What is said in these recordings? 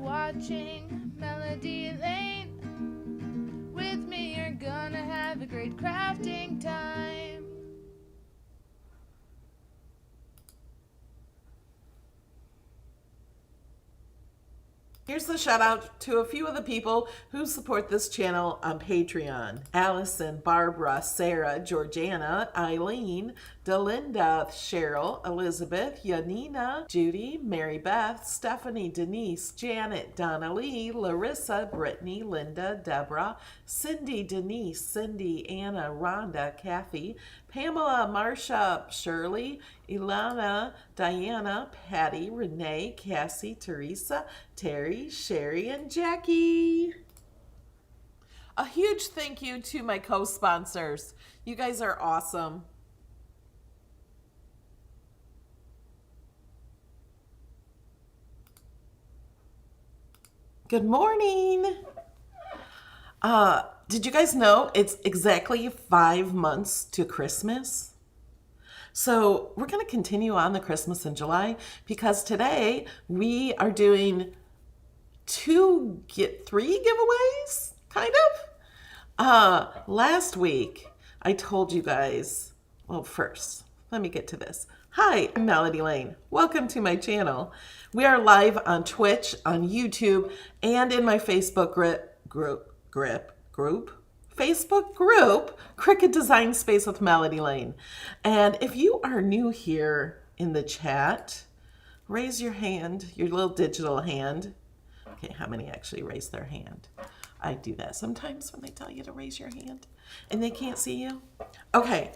watching Melody Lane. With me, you're gonna have a great crafting time. Here's the shout out to a few of the people who support this channel on Patreon. Allison, Barbara, Sarah, Georgiana, Eileen, Delinda, Cheryl, Elizabeth, Yanina, Judy, Mary Beth, Stephanie, Denise, Janet, Donna Lee, Larissa, Brittany, Linda, Deborah, Cindy, Denise, Cindy, Anna, Rhonda, Kathy, Pamela, Marcia, Shirley, Ilana, Diana, Patty, Renee, Cassie, Teresa, Terry, Sherry, and Jackie. A huge thank you to my co-sponsors. You guys are awesome. Good morning. Did you guys know it's exactly 5 months to Christmas? So we're going to continue on the Christmas in July because today we are doing 3 giveaways, kind of. Last week I told you guys, well, first, let me get to this. Hi, I'm Melody Lane. Welcome to my channel. We are live on Twitch, on YouTube, and in my Facebook group, Cricut Design Space with Melody Lane. And if you are new here in the chat, raise your hand, your little digital hand. Okay, how many actually raise their hand? I do that sometimes when they tell you to raise your hand and they can't see you. Okay.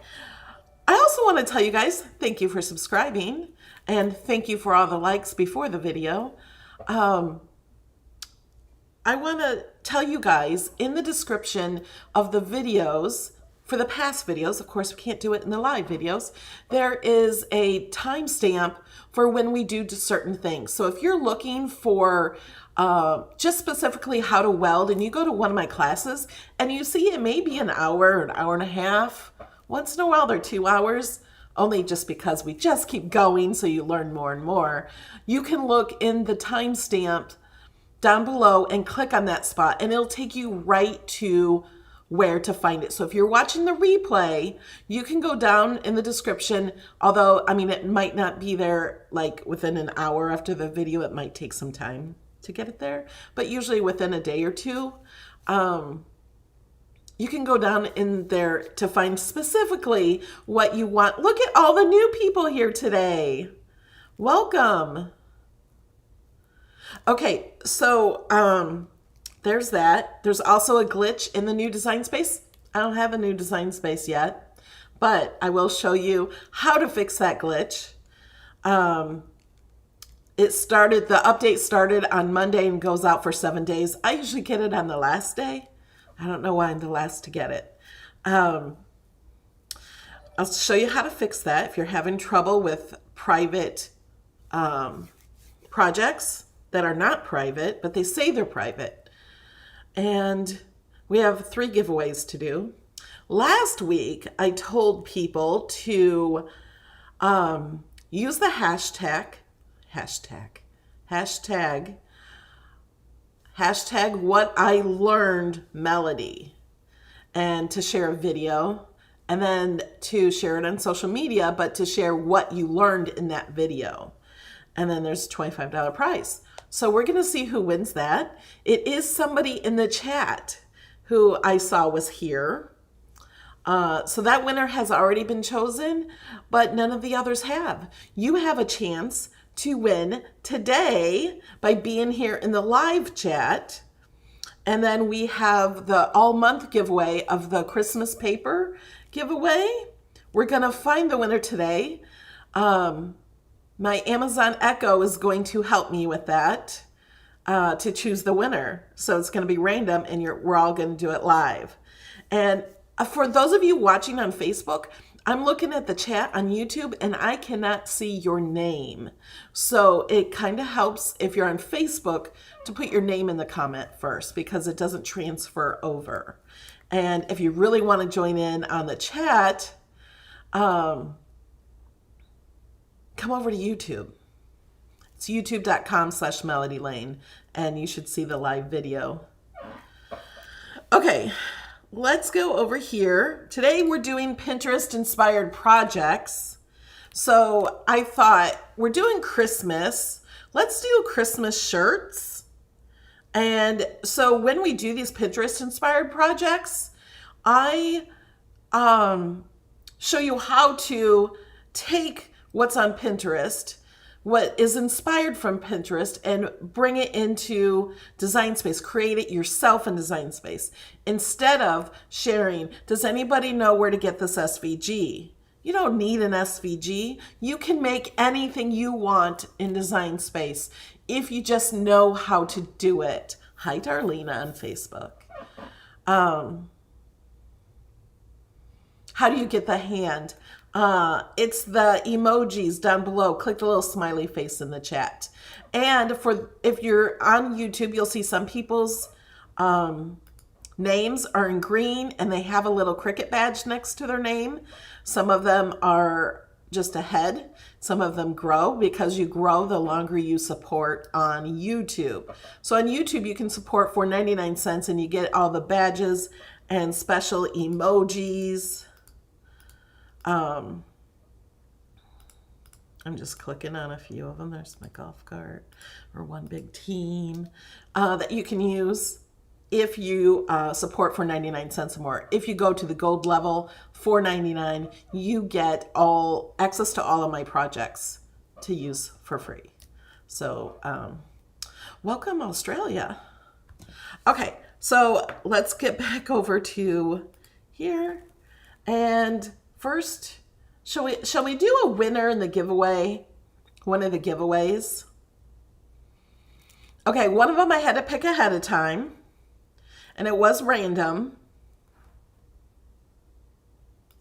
I also want to tell you guys, thank you for subscribing and thank you for all the likes before the video. I want to tell you guys in the description of the videos, for the past videos, of course we can't do it in the live videos, there is a timestamp for when we do certain things. So if you're looking for just specifically how to weld and you go to one of my classes and you see it may be an hour or an hour and a half, once in a while they're 2 hours, only just because we just keep going so you learn more and more. You can look in the timestamp down below and click on that spot and it'll take you right to where to find it. So if you're watching the replay, you can go down in the description, although, I mean, it might not be there like within an hour after the video. It might take some time to get it there, but usually within a day or two. You can go down in there to find specifically what you want. Look at all the new people here today. Welcome. Okay, so there's that. There's also a glitch in the new design space. I don't have a new design space yet, but I will show you how to fix that glitch. The update started on Monday and goes out for 7 days. I usually get it on the last day. I don't know why I'm the last to get it. I'll show you how to fix that if you're having trouble with private projects that are not private, but they say they're private. And we have 3 giveaways to do. Last week, I told people to use the hashtag what I learned Melody, and to share a video and then to share it on social media, but to share what you learned in that video. And then there's a $25 prize. So we're going to see who wins that. It is somebody in the chat who I saw was here. So that winner has already been chosen, but none of the others have. You have a chance to win today by being here in the live chat. And then we have the all month giveaway of the Christmas paper giveaway. We're going to find the winner today. My Amazon Echo is going to help me with that to choose the winner. So it's going to be random and we're all going to do it live. And for those of you watching on Facebook, I'm looking at the chat on YouTube and I cannot see your name. So it kind of helps if you're on Facebook to put your name in the comment first because it doesn't transfer over. And if you really want to join in on the chat, come over to YouTube. It's youtube.com/melodylane, and you should see the live video. Okay, let's go over here. Today we're doing Pinterest inspired projects. So I thought, we're doing Christmas. Let's do Christmas shirts. And so when we do these Pinterest inspired projects, I show you how to take what's on Pinterest, what is inspired from Pinterest, and bring it into Design Space. Create it yourself in Design Space. Instead of sharing, does anybody know where to get this SVG? You don't need an SVG. You can make anything you want in Design Space if you just know how to do it. Hi, Darlena on Facebook. How do you get the hand? It's the emojis down below. Click the little smiley face in the chat. And if you're on YouTube, you'll see some people's names are in green and they have a little Cricut badge next to their name. Some of them are just a head. Some of them grow because you grow the longer you support on YouTube. So on YouTube, you can support for 99 cents and you get all the badges and special emojis. I'm just clicking on a few of them. There's my golf cart or one big team that you can use if you support for 99 cents or more. If you go to the gold level, $4.99, you get access to all of my projects to use for free. So welcome, Australia. Okay, so let's get back over to here. And first, shall we do a winner in the giveaway? One of the giveaways. Okay, one of them I had to pick ahead of time, and it was random.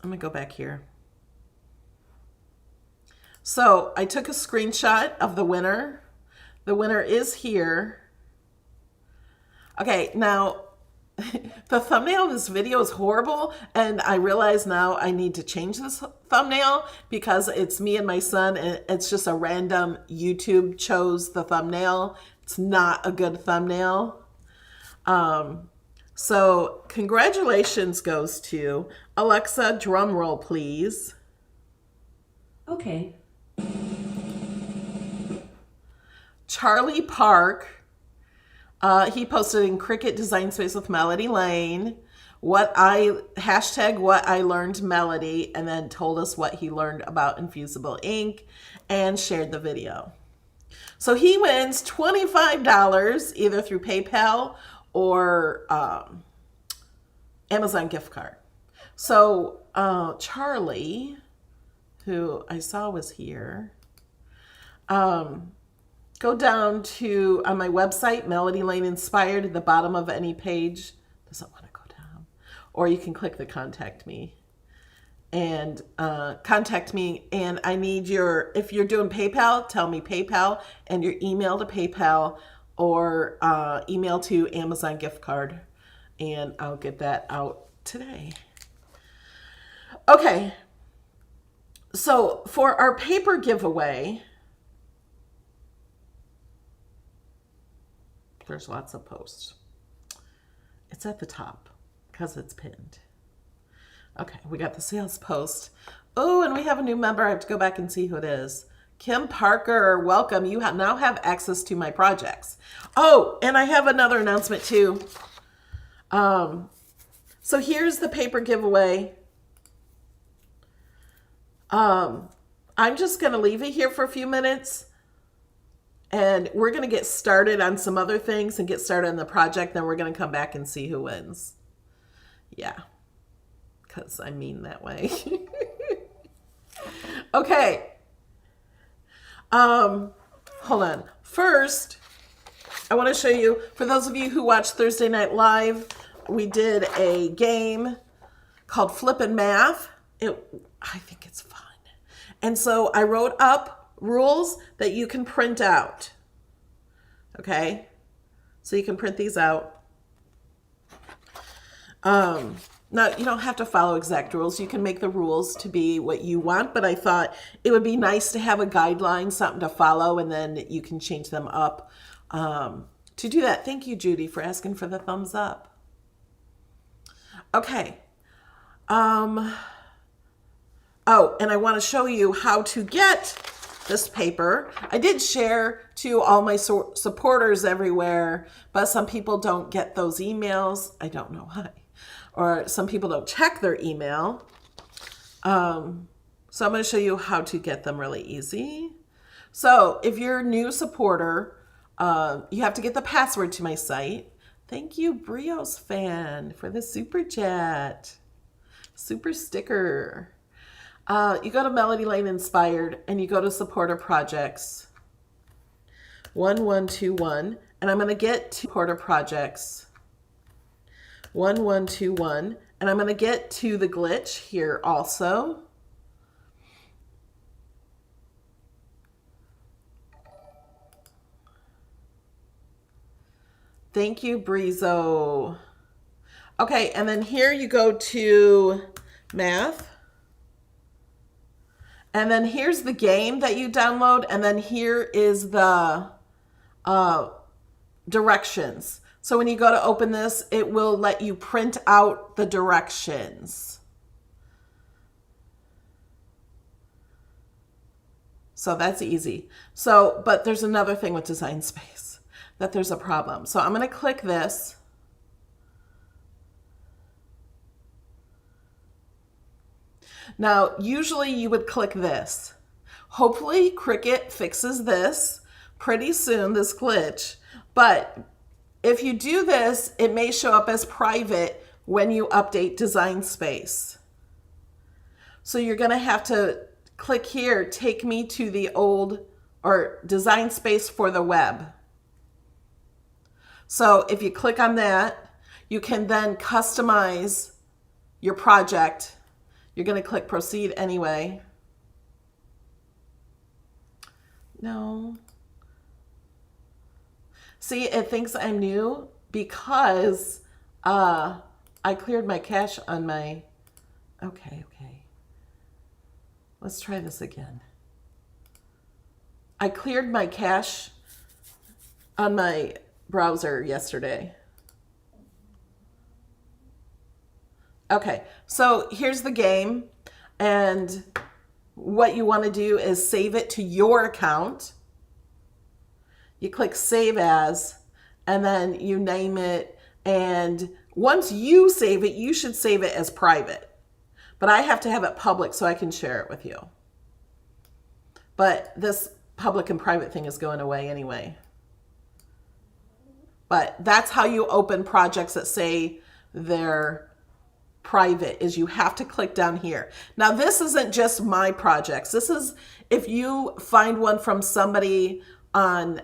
I'm gonna go back here. So I took a screenshot of the winner. The winner is here. Okay, now the thumbnail of this video is horrible, and I realize now I need to change this thumbnail because it's me and my son, and it's just a random YouTube chose the thumbnail. It's not a good thumbnail. So congratulations goes to Alexa, drum roll please. Okay. Charlie Park. He posted in Cricut Design Space with Melody Lane hashtag what I learned Melody, and then told us what he learned about infusible ink and shared the video. So he wins $25 either through PayPal or Amazon gift card. So Charlie, who I saw was here, go down to on my website, Melody Lane Inspired, at the bottom of any page. Doesn't want to go down. Or you can click the contact me and contact me. And I need if you're doing PayPal, tell me PayPal and your email to PayPal or email to Amazon gift card. And I'll get that out today. Okay. So for our paper giveaway, there's lots of posts. It's at the top because it's pinned. Okay, we got the sales post. Oh, and we have a new member. I have to go back and see who it is. Kim Parker, welcome. You now have access to my projects. Oh, and I have another announcement too. So here's the paper giveaway. I'm just going to leave it here for a few minutes. And we're going to get started on some other things and get started on the project. Then we're going to come back and see who wins. Yeah, because I mean that way. Okay. Hold on. First, I want to show you, for those of you who watch Thursday Night Live, we did a game called Flippin' Math. I think it's fun. And so I wrote up rules that you can print out. Okay? So you can print these out. Now, you don't have to follow exact rules. You can make the rules to be what you want, but I thought it would be nice to have a guideline, something to follow, and then you can change them up to do that. Thank you, Judy, for asking for the thumbs up. Okay. Oh, and I want to show you how to get this paper. I did share to all my supporters everywhere, but some people don't get those emails. I don't know why. Or some people don't check their email. So I'm going to show you how to get them really easy. So if you're a new supporter, you have to get the password to my site. Thank you, Brios fan, for the super chat. Super sticker. You go to Melody Lane Inspired and you go to supporter projects 1121, and I'm going to get to supporter projects 1121, and I'm going to get to the glitch here also. Thank you, Brizo. Okay, and then here you go to math. And then here's the game that you download, and then here is the directions. So when you go to open this, it will let you print out the directions. So that's easy. So, but there's another thing with Design Space, that there's a problem. So I'm going to click this. Now, usually you would click this. Hopefully Cricut fixes this pretty soon, this glitch. But if you do this, it may show up as private when you update Design Space. So you're going to have to click here, take me to the old or Design Space for the web. So if you click on that, you can then customize your project. You're going to click proceed anyway. No. See, it thinks I'm new because I cleared my cache on my... Okay. Let's try this again. I cleared my cache on my browser yesterday. Okay, so here's the game, and what you want to do is save it to your account. You click Save As, and then you name it, and once you save it, you should save it as private. But I have to have it public so I can share it with you. But this public and private thing is going away anyway. But that's how you open projects that say they're private, is you have to click down here. Now this isn't just my projects. This is if you find one from somebody on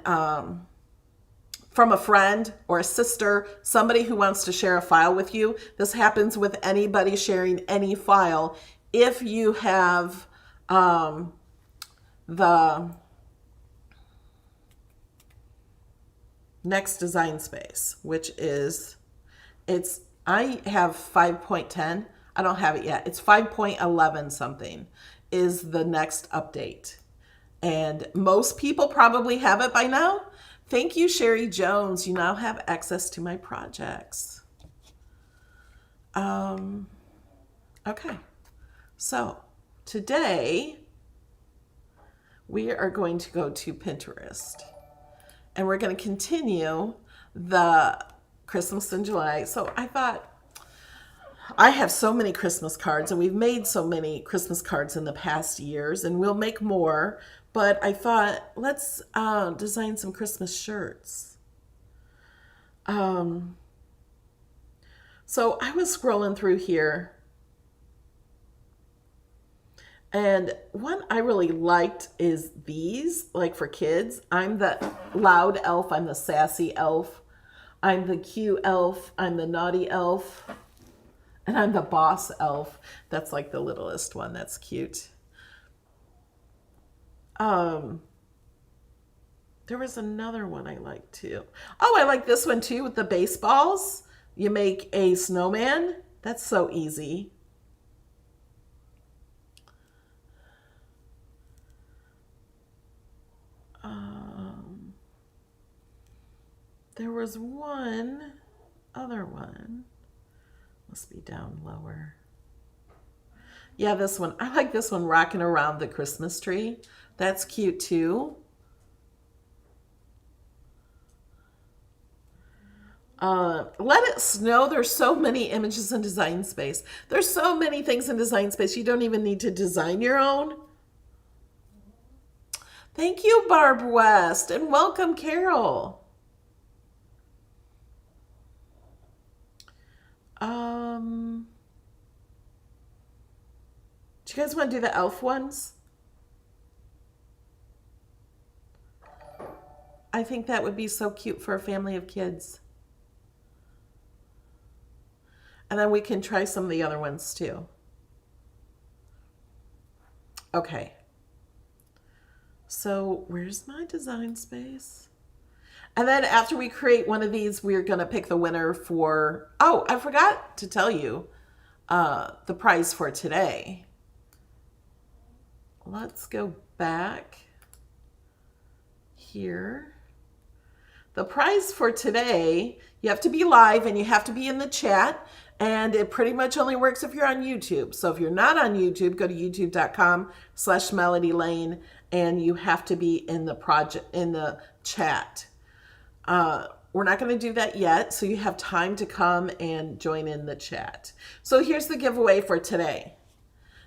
from a friend or a sister, somebody who wants to share a file with you. This happens with anybody sharing any file. If you have the next Design Space, which is, I have 5.10. I don't have it yet. It's 5.11 something is the next update. And most people probably have it by now. Thank you, Sherry Jones. You now have access to my projects. Okay. So today we are going to go to Pinterest. And we're going to continue the Christmas in July. So I thought, I have so many Christmas cards, and we've made so many Christmas cards in the past years, and we'll make more. But I thought, let's design some Christmas shirts. So I was scrolling through here, and one I really liked is these, like for kids. I'm the loud elf, I'm the sassy elf, I'm the cute elf, I'm the naughty elf, and I'm the boss elf. That's like the littlest one. That's cute. There was another one I liked too. Oh, I like this one too with the baseballs. You make a snowman That's so easy. There was one other one. Must be down lower. Yeah, this one. I like this one, rocking around the Christmas tree. That's cute too. Let It Snow. There's so many images in Design Space. There's so many things in Design Space. You don't even need to design your own. Thank you, Barb West, and welcome, Carol. Do you guys want to do the elf ones? I think that would be so cute for a family of kids. And then we can try some of the other ones too. Okay. So where's my Design Space? And then after we create one of these, we're going to pick the winner for, oh, I forgot to tell you the prize for today. Let's go back here. The prize for today, you have to be live and you have to be in the chat. And it pretty much only works if you're on YouTube. So if you're not on YouTube, go to youtube.com/MelodyLane and you have to be in the chat. We're not going to do that yet, so you have time to come and join in the chat. So here's the giveaway for today.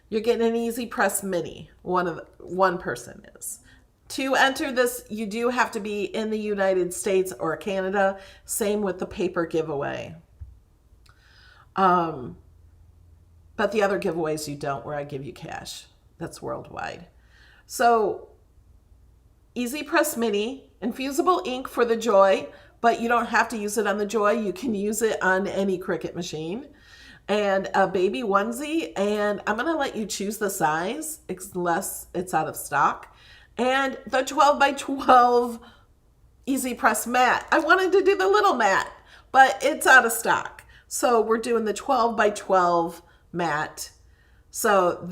You're getting an Easy Press Mini. One person is. To enter this, you do have to be in the United States or Canada. Same with the paper giveaway. But the other giveaways you don't, where I give you cash. That's worldwide. So Easy Press Mini, infusible ink for the Joy, but you don't have to use it on the Joy. You can use it on any Cricut machine. And a baby onesie, and I'm going to let you choose the size unless it's out of stock. And the 12 by 12 Easy Press mat. I wanted to do the little mat, but it's out of stock. So we're doing the 12 by 12 mat. So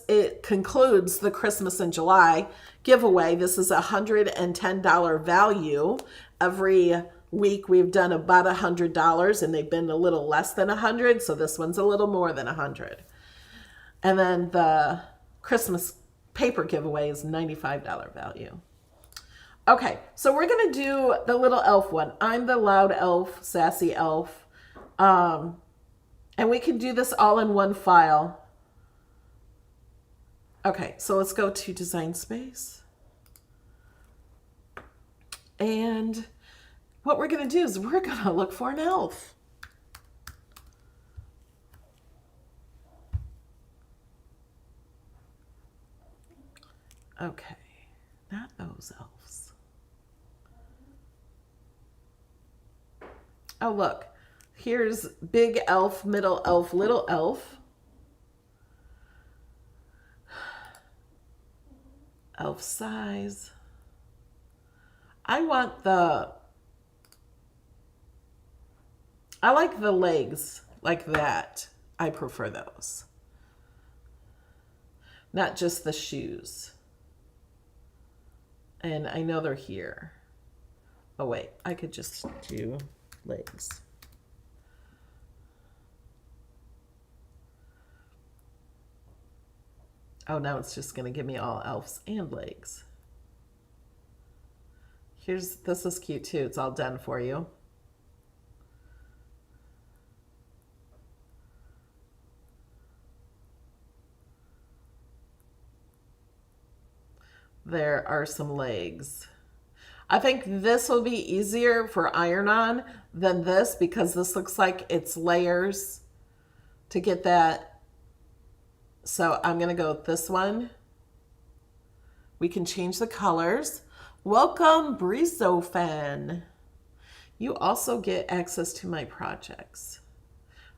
it concludes the Christmas in July giveaway. This is a $110 value. Every week we've done about $100 and they've been a little less than 100. So this one's a little more than 100. And then the Christmas paper giveaway is $95 value. Okay, so we're going to do the little elf one. I'm the loud elf, sassy elf. And we can do this all in one file. Okay, so let's go to Design Space. And what we're going to do is we're going to look for an elf. Okay, not those elves. Oh, look. Here's big elf, middle elf, little elf. Elf size. I like the legs like that. I prefer those. Not just the shoes. And I know they're here. Oh wait, I could just do legs. Oh, now it's just going to give me all elves and legs. This is cute too. It's all done for you. There are some legs. I think this will be easier for iron-on than this because this looks like it's layers to get that. So I'm going to go with this one. We can change the colors. Welcome, Brizo fan. You also get access to my projects.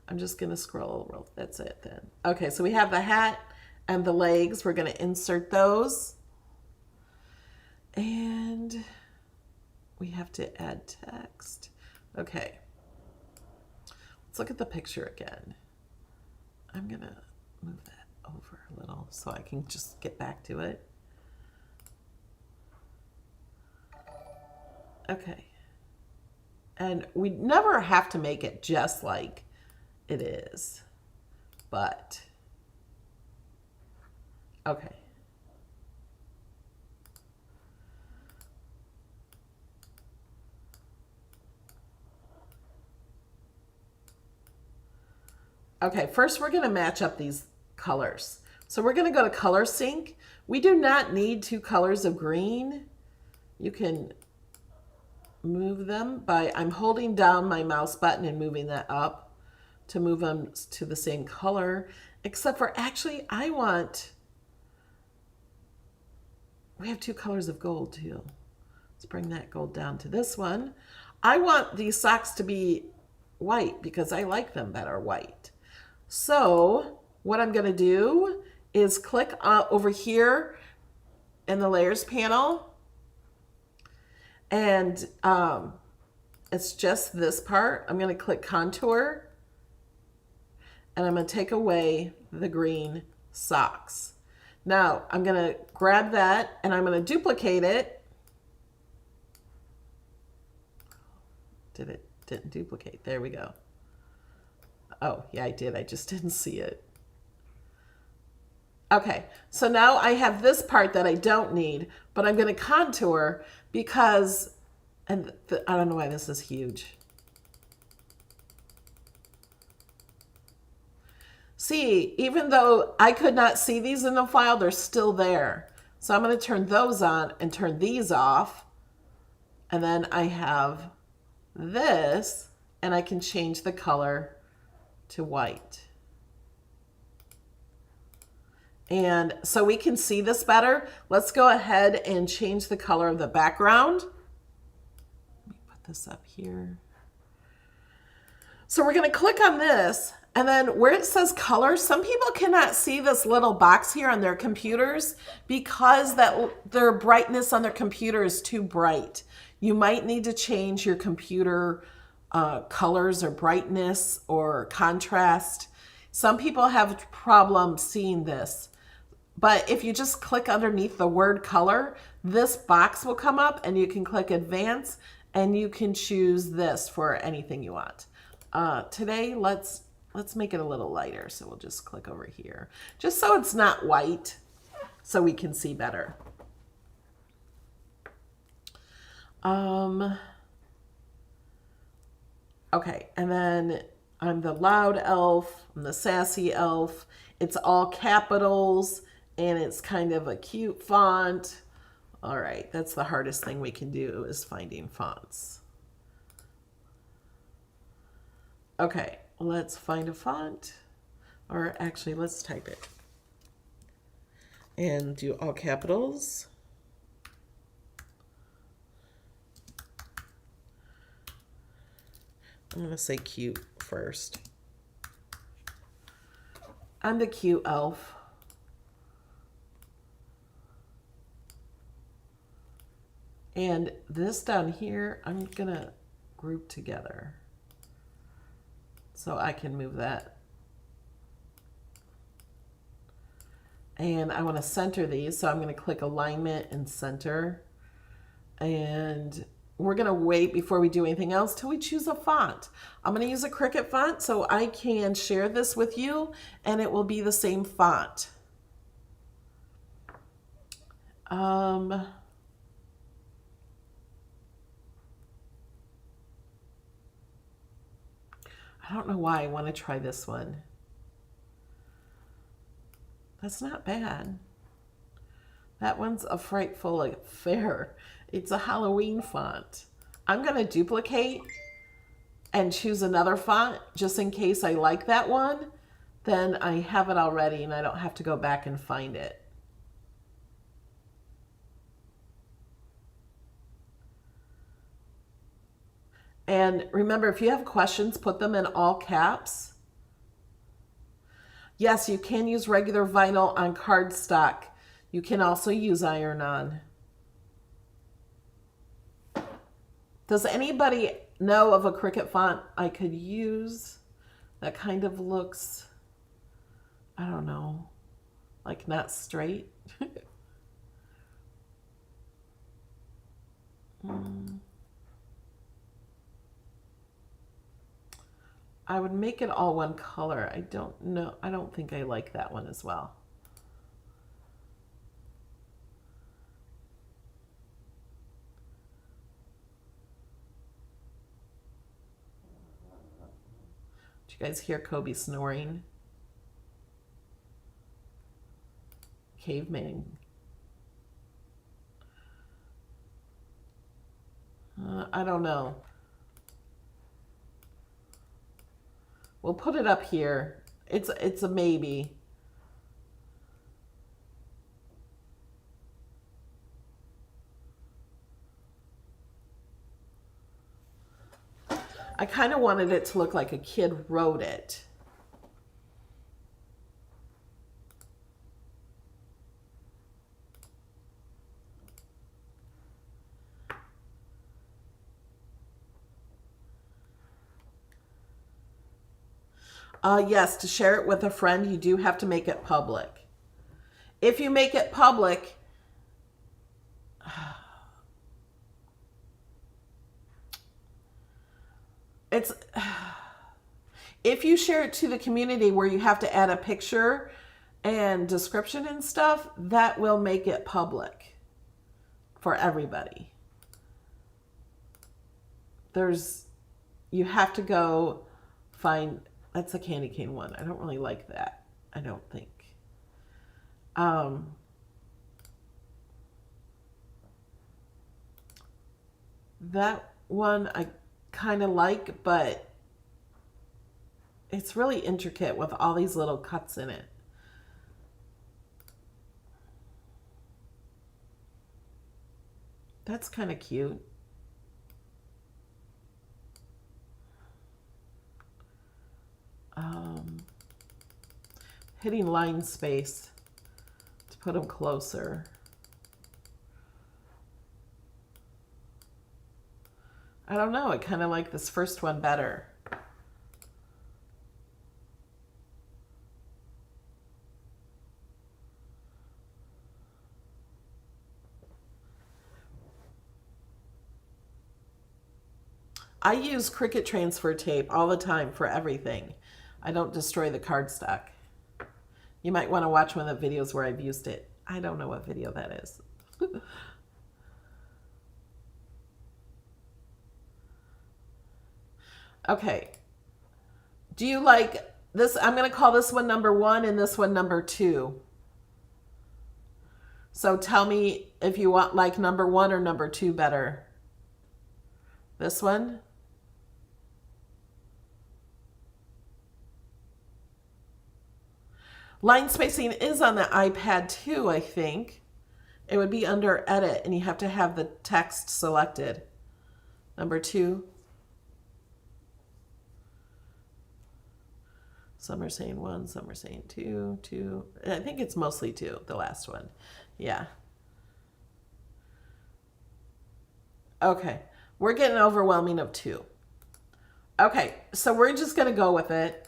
I'm just going to scroll. That's it then. Okay, so we have the hat and the legs. We're going to insert those. And we have to add text. Okay. Let's look at the picture again. I'm going to move that over a little so I can just get back to it. Okay. And we never have to make it just like it is, but okay. Okay, first we're going to match up these colors. So we're going to go to color sync. We do not need 2 colors of green. You can move them by, I'm holding down my mouse button and moving that up to move them to the same color, except for actually we have 2 colors of gold too. Let's bring that gold down to this one. I want these socks to be white because I like them better white. So what I'm going to do is click over here in the layers panel, and it's just this part. I'm going to click contour, and I'm going to take away the green socks. Now I'm going to grab that and I'm going to duplicate it. Didn't duplicate. There we go. Oh, yeah, I did. I just didn't see it. Okay, so now I have this part that I don't need, but I'm going to contour because, and I don't know why this is huge. See, even though I could not see these in the file, they're still there. So I'm going to turn those on and turn these off. And then I have this, and I can change the color to white. And so we can see this better. Let's go ahead and change the color of the background. Let me put this up here. So we're going to click on this, and then where it says color, some people cannot see this little box here on their computers because their brightness on their computer is too bright. You might need to change your computer colors or brightness or contrast. Some people have problems seeing this, but if you just click underneath the word color, this box will come up and you can click advance and you can choose this for anything you want. Today, let's make it a little lighter. So we'll just click over here just so it's not white so we can see better. Okay, and then I'm the loud elf, I'm the sassy elf. It's all capitals and it's kind of a cute font. All right, that's the hardest thing we can do is finding fonts. Okay, let's find a font, or actually let's type it and do all capitals. I'm going to say cute first. I'm the cute elf. And this down here, I'm going to group together so I can move that. And I want to center these, so I'm going to click alignment and center. And we're going to wait before we do anything else till we choose a font. I'm going to use a Cricut font so I can share this with you and it will be the same font. I don't know why I want to try this one. That's not bad. That one's a frightful affair. It's a Halloween font. I'm going to duplicate and choose another font just in case I like that one. Then I have it already and I don't have to go back and find it. And remember, if you have questions, put them in all caps. Yes, you can use regular vinyl on cardstock. You can also use iron-on. Does anybody know of a Cricut font I could use that kind of looks I don't know, like not straight. I would make it all one color. I don't know. I don't think I like that one as well. Did you guys hear Kobe snoring? Caveman. I don't know. We'll put it up here. It's a maybe. I kind of wanted it to look like a kid wrote it. Yes, to share it with a friend, you do have to make it public. If you make it public, it's if you share it to the community where you have to add a picture and description and stuff, that will make it public for everybody. You have to go find, that's a candy cane one. I don't really like that. I don't think. That one I kind of like, but it's really intricate with all these little cuts in it. That's kind of cute. Hitting line space to put them closer. I don't know, I kind of like this first one better. I use Cricut transfer tape all the time for everything. I don't destroy the cardstock. You might want to watch one of the videos where I've used it. I don't know what video that is. Okay. Do you like this? I'm going to call this one number 1 and this one number 2. So tell me if you want like number 1 or number 2 better. This one? Line spacing is on the iPad too, I think. It would be under edit and you have to have the text selected. Number 2. Some are saying 1, some are saying 2, 2. I think it's mostly 2, the last one. Yeah. Okay. We're getting overwhelming of 2. Okay, so we're just going to go with it.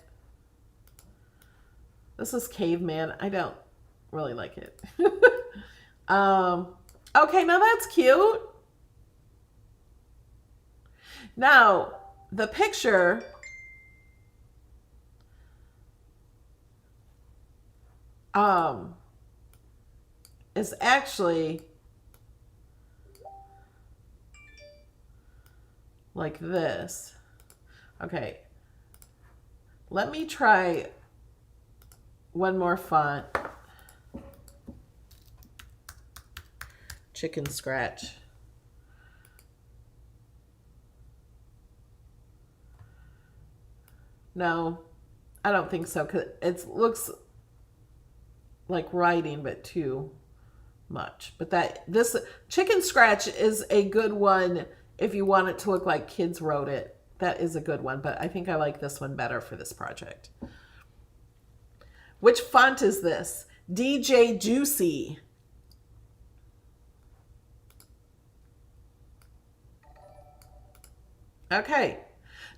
This is Caveman. I don't really like it. Okay, now that's cute. Now, the picture is actually like this. Okay. Let me try one more font. Chicken Scratch. No, I don't think so, because it looks like writing, but too much. But this Chicken Scratch is a good one if you want it to look like kids wrote it. That is a good one, but I think I like this one better for this project. Which font is this? DJ Juicy. Okay.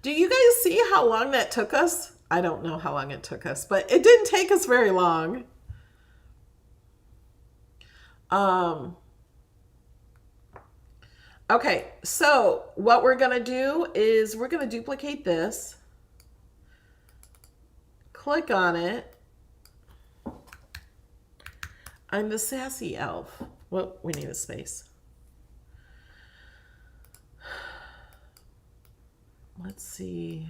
Do you guys see how long that took us? I don't know how long it took us, but it didn't take us very long. Okay, so what we're going to do is we're going to duplicate this. Click on it. I'm the sassy elf. Well, we need a space. Let's see.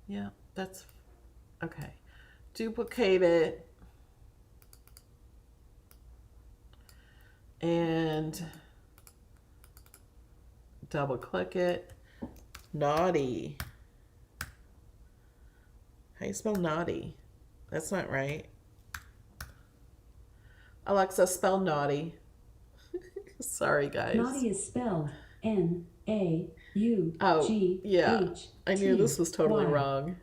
Yeah, that's okay. Duplicate it. And double click it. Naughty. How you spell naughty? That's not right. Alexa, spell naughty. Sorry, guys. Naughty is spelled N-A-U-G-H. Oh, yeah. I knew this was totally wrong.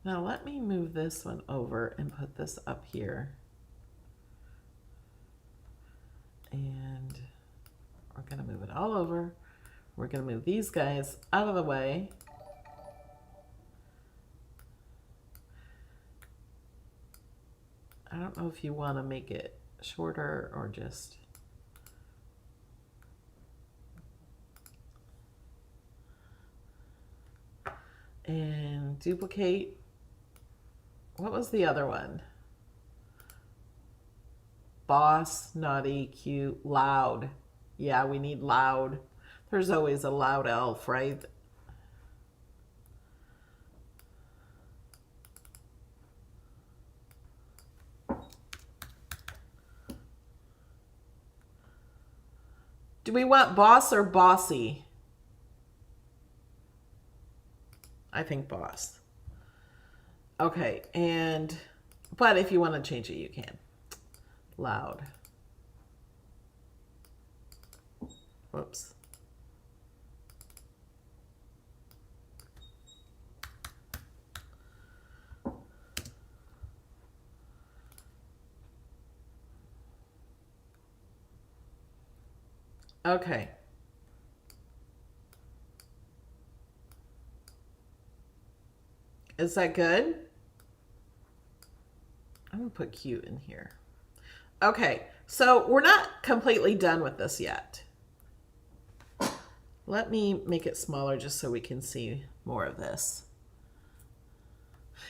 Now let me move this one over and put this up here. And we're going to move it all over. We're going to move these guys out of the way. I don't know if you want to make it shorter or just... And duplicate. What was the other one? Boss, naughty, cute, loud. Yeah, we need loud. There's always a loud elf, right? Do we want boss or bossy? I think boss. Okay, but if you want to change it, you can. Loud. Whoops. Okay. Is that good? I'm gonna put cute in here. Okay, so we're not completely done with this yet. Let me make it smaller just so we can see more of this.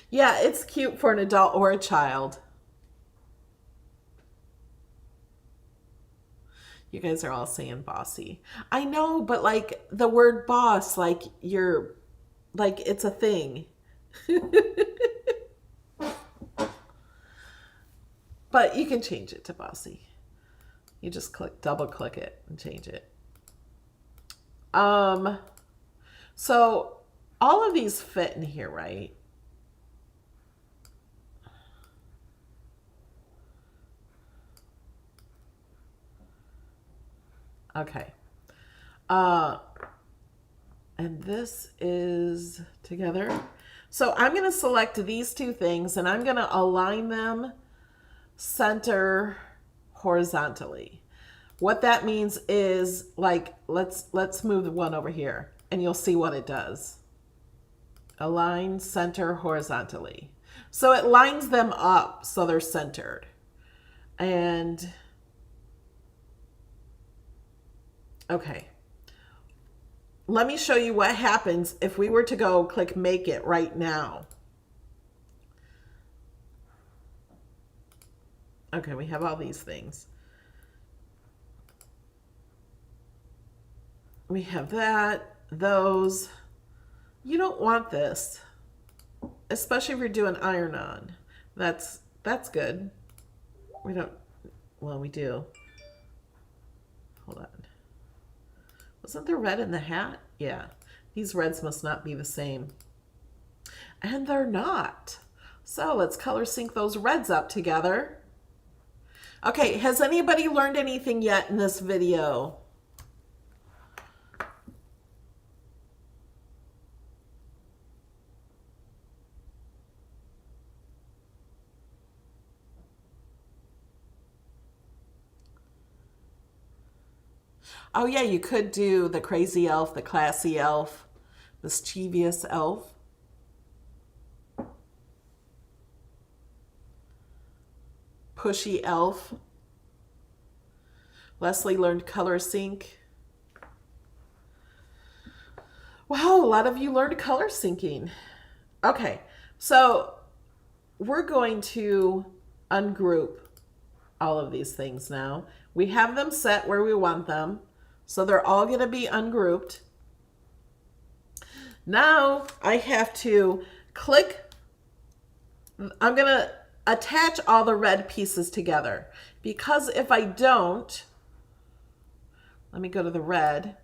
Yeah, it's cute for an adult or a child. You guys are all saying bossy. I know, but like the word boss, like it's a thing. But you can change it to bossy. You just double click it and change it. So all of these fit in here, right? Okay. And this is together. So I'm going to select these two things and I'm going to align them center horizontally. What that means is like, let's move the one over here and you'll see what it does. Align center horizontally. So it lines them up so they're centered. And okay. Let me show you what happens if we were to go click make it right now. Okay, we have all these things. We have that, those. You don't want this, especially if you're doing iron on. That's good. We don't, well, we do. Hold on. Wasn't there red in the hat? Yeah. These reds must not be the same. And they're not. So let's color sync those reds up together. Okay, has anybody learned anything yet in this video? Oh yeah, you could do the crazy elf, the classy elf, mischievous elf. Pushy elf. Leslie learned color sync. Wow, a lot of you learned color syncing. Okay, so we're going to ungroup all of these things now. We have them set where we want them. So they're all going to be ungrouped. Now I have to click. I'm going to attach all the red pieces together. Because if I don't, let me go to the red.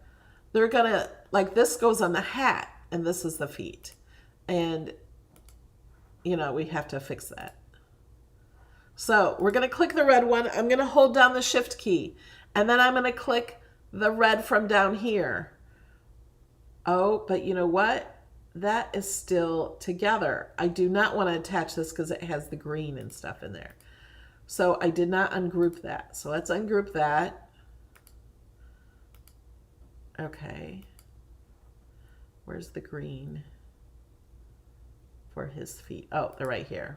They're going to, like this goes on the hat and this is the feet. And, you know, we have to fix that. So we're going to click the red one. I'm going to hold down the shift key and then I'm going to click the red from down here. Oh, but you know what? That is still together. I do not want to attach this because it has the green and stuff in there. So I did not ungroup that. So let's ungroup that. Okay. Where's the green for his feet? Oh, they're right here.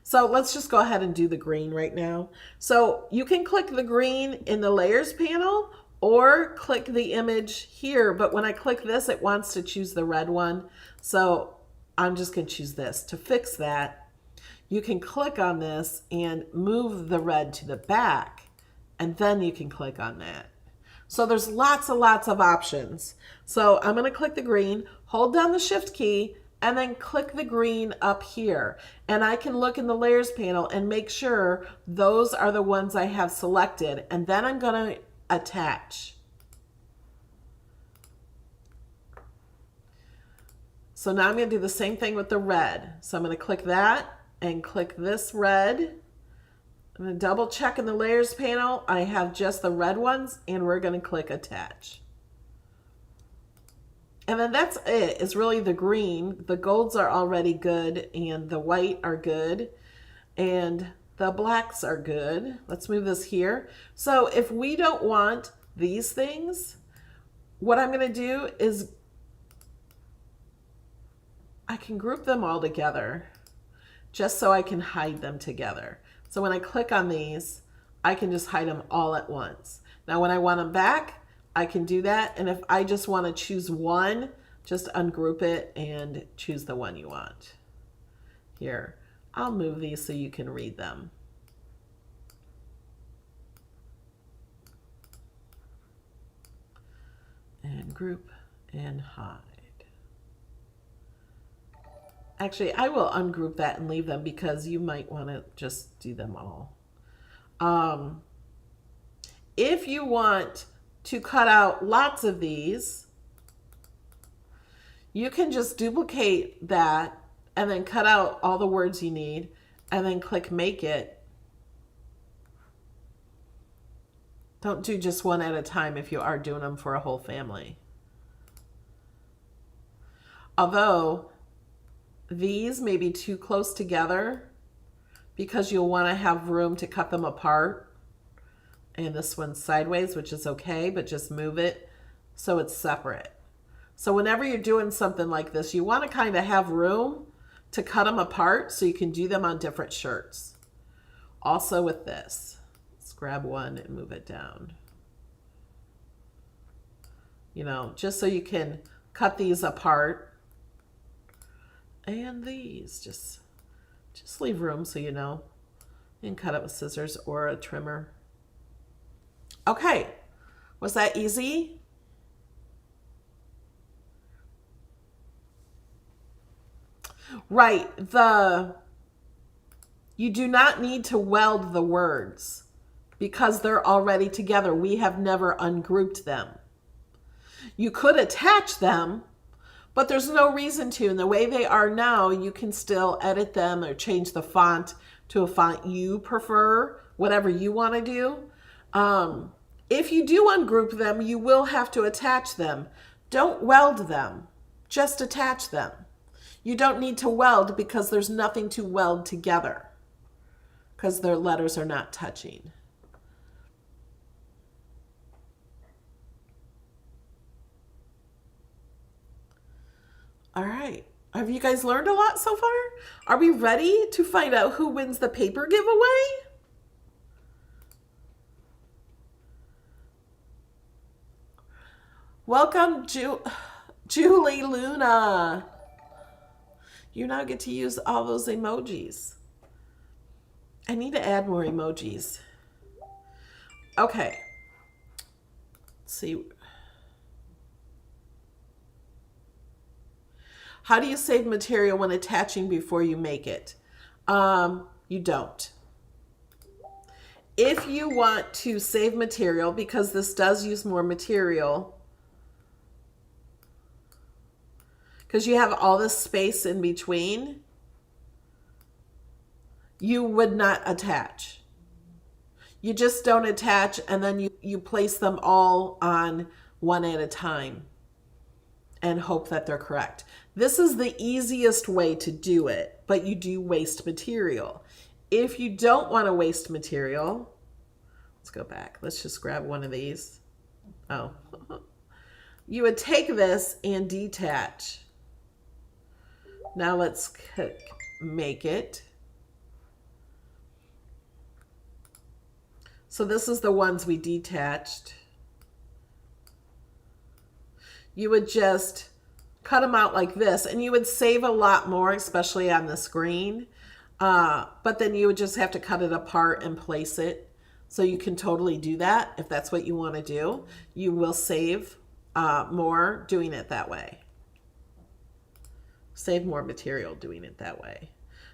So let's just go ahead and do the green right now. So you can click the green in the layers panel or click the image here. But when I click this, it wants to choose the red one. So I'm just going to choose this. To fix that, you can click on this and move the red to the back. And then you can click on that. So there's lots and lots of options. So I'm going to click the green, hold down the shift key, and then click the green up here. And I can look in the layers panel and make sure those are the ones I have selected. And then I'm going to attach. So now I'm going to do the same thing with the red. So I'm going to click that and click this red. I'm going to double check in the layers panel. I have just the red ones and we're going to click attach. And then that's it. It's really the green. The golds are already good and the white are good and the blacks are good. Let's move this here. So if we don't want these things, what I'm going to do is I can group them all together just so I can hide them together. So when I click on these, I can just hide them all at once. Now when I want them back, I can do that. And if I just want to choose one, just ungroup it and choose the one you want. Here, I'll move these so you can read them. And group and hide. Actually, I will ungroup that and leave them because you might want to just do them all. If you want to cut out lots of these, you can just duplicate that and then cut out all the words you need and then click make it. Don't do just one at a time if you are doing them for a whole family. Although these may be too close together because you'll want to have room to cut them apart. And this one's sideways, which is okay, but just move it so it's separate. So whenever you're doing something like this, you want to kind of have room to cut them apart so you can do them on different shirts. Also with this, let's grab one and move it down. You know, just so you can cut these apart. And these, just leave room so you know. You can cut it with scissors or a trimmer. Okay, was that easy? Right, you do not need to weld the words because they're already together. We have never ungrouped them. You could attach them, but there's no reason to. And the way they are now, you can still edit them or change the font to a font you prefer, whatever you want to do. If you do ungroup them, you will have to attach them. Don't weld them, just attach them. You don't need to weld because there's nothing to weld together because their letters are not touching. All right. Have you guys learned a lot so far? Are we ready to find out who wins the paper giveaway? Welcome, Julie Luna. You now get to use all those emojis. I need to add more emojis. Okay. Let's see. How do you save material when attaching before you make it? You don't. If you want to save material, because this does use more material, because you have all this space in between, you would not attach. You just don't attach, and then you place them all on one at a time and hope that they're correct. This is the easiest way to do it, but you do waste material. If you don't want to waste material, let's go back. Let's just grab one of these. Oh, you would take this and detach. Now let's click make it. So this is the ones we detached. You would just cut them out like this, and you would save a lot more, especially on the screen. But then you would just have to cut it apart and place it. So you can totally do that if that's what you want to do. You will save more doing it that way. Save more material doing it that way.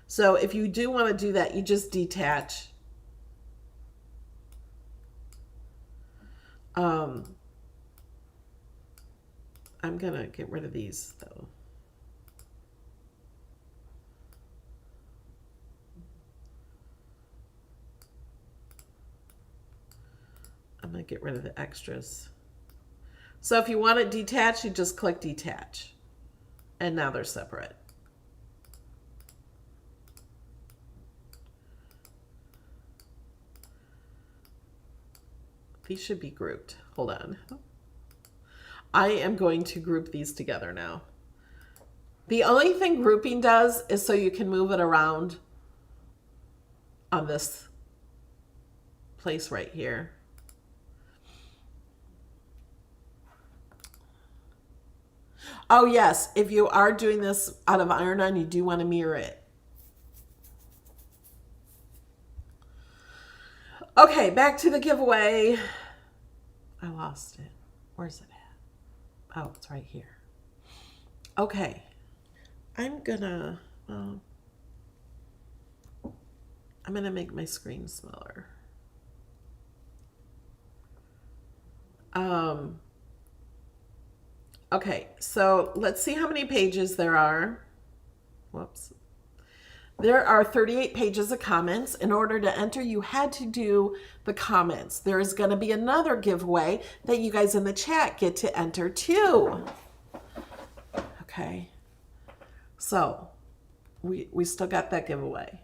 So if you do want to do that, you just detach. I'm going to get rid of these though. I'm going to get rid of the extras. So if you want it detached, you just click detach. And now they're separate. These should be grouped. Hold on. I am going to group these together now. The only thing grouping does is so you can move it around on this place right here. Oh yes, if you are doing this out of iron-on, you do want to mirror it. Okay, back to the giveaway. I lost it. Where's it at? Oh, it's right here. Okay. I'm gonna make my screen smaller. Okay, so let's see how many pages there are. Whoops. There are 38 pages of comments. In order to enter, you had to do the comments. There is going to be another giveaway that you guys in the chat get to enter too. Okay. So we still got that giveaway.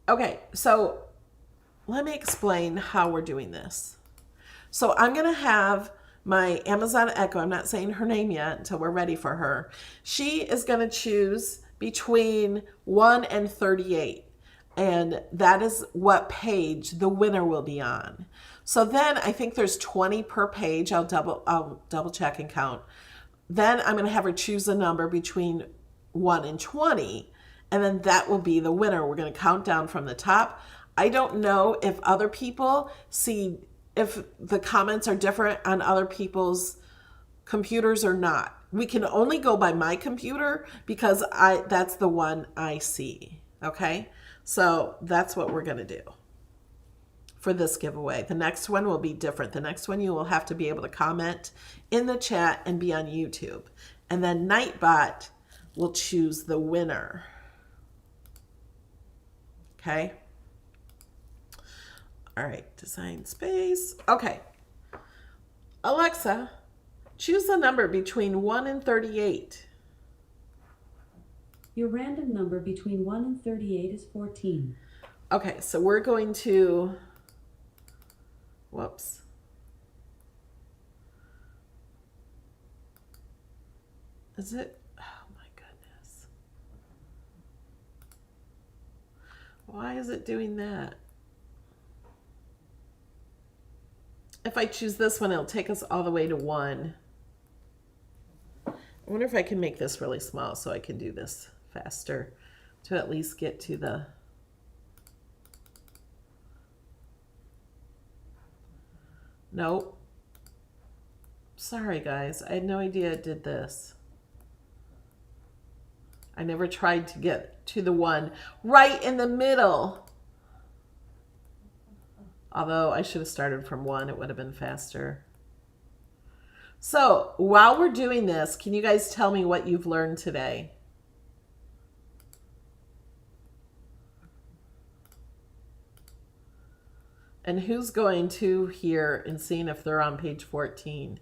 Okay, so let me explain how we're doing this. So I'm going to have my Amazon Echo, I'm not saying her name yet until we're ready for her. She is going to choose between 1 and 38. And that is what page the winner will be on. So then I think there's 20 per page. I'll double check and count. Then I'm going to have her choose a number between 1 and 20. And then that will be the winner. We're going to count down from the top. I don't know if other people see if the comments are different on other people's computers or not. We can only go by my computer because that's the one I see. Okay, so that's what we're going to do for this giveaway. The next one will be different. The next one you will have to be able to comment in the chat and be on YouTube. And then Nightbot will choose the winner. Okay. All right, design space. Okay. Alexa, choose the number between 1 and 38. Your random number between 1 and 38 is 14. Okay, so we're going to, whoops. Is it? Oh my Why is it doing that? If I choose this one, it'll take us all the way to 1. I wonder if I can make this really small so I can do this faster to at least get to the... Nope. Sorry, guys. I had no idea it did this. I never tried to get to the one right in the middle. Although I should have started from 1. It would have been faster. So while we're doing this, can you guys tell me what you've learned today? And who's going to here and seeing if they're on page 14?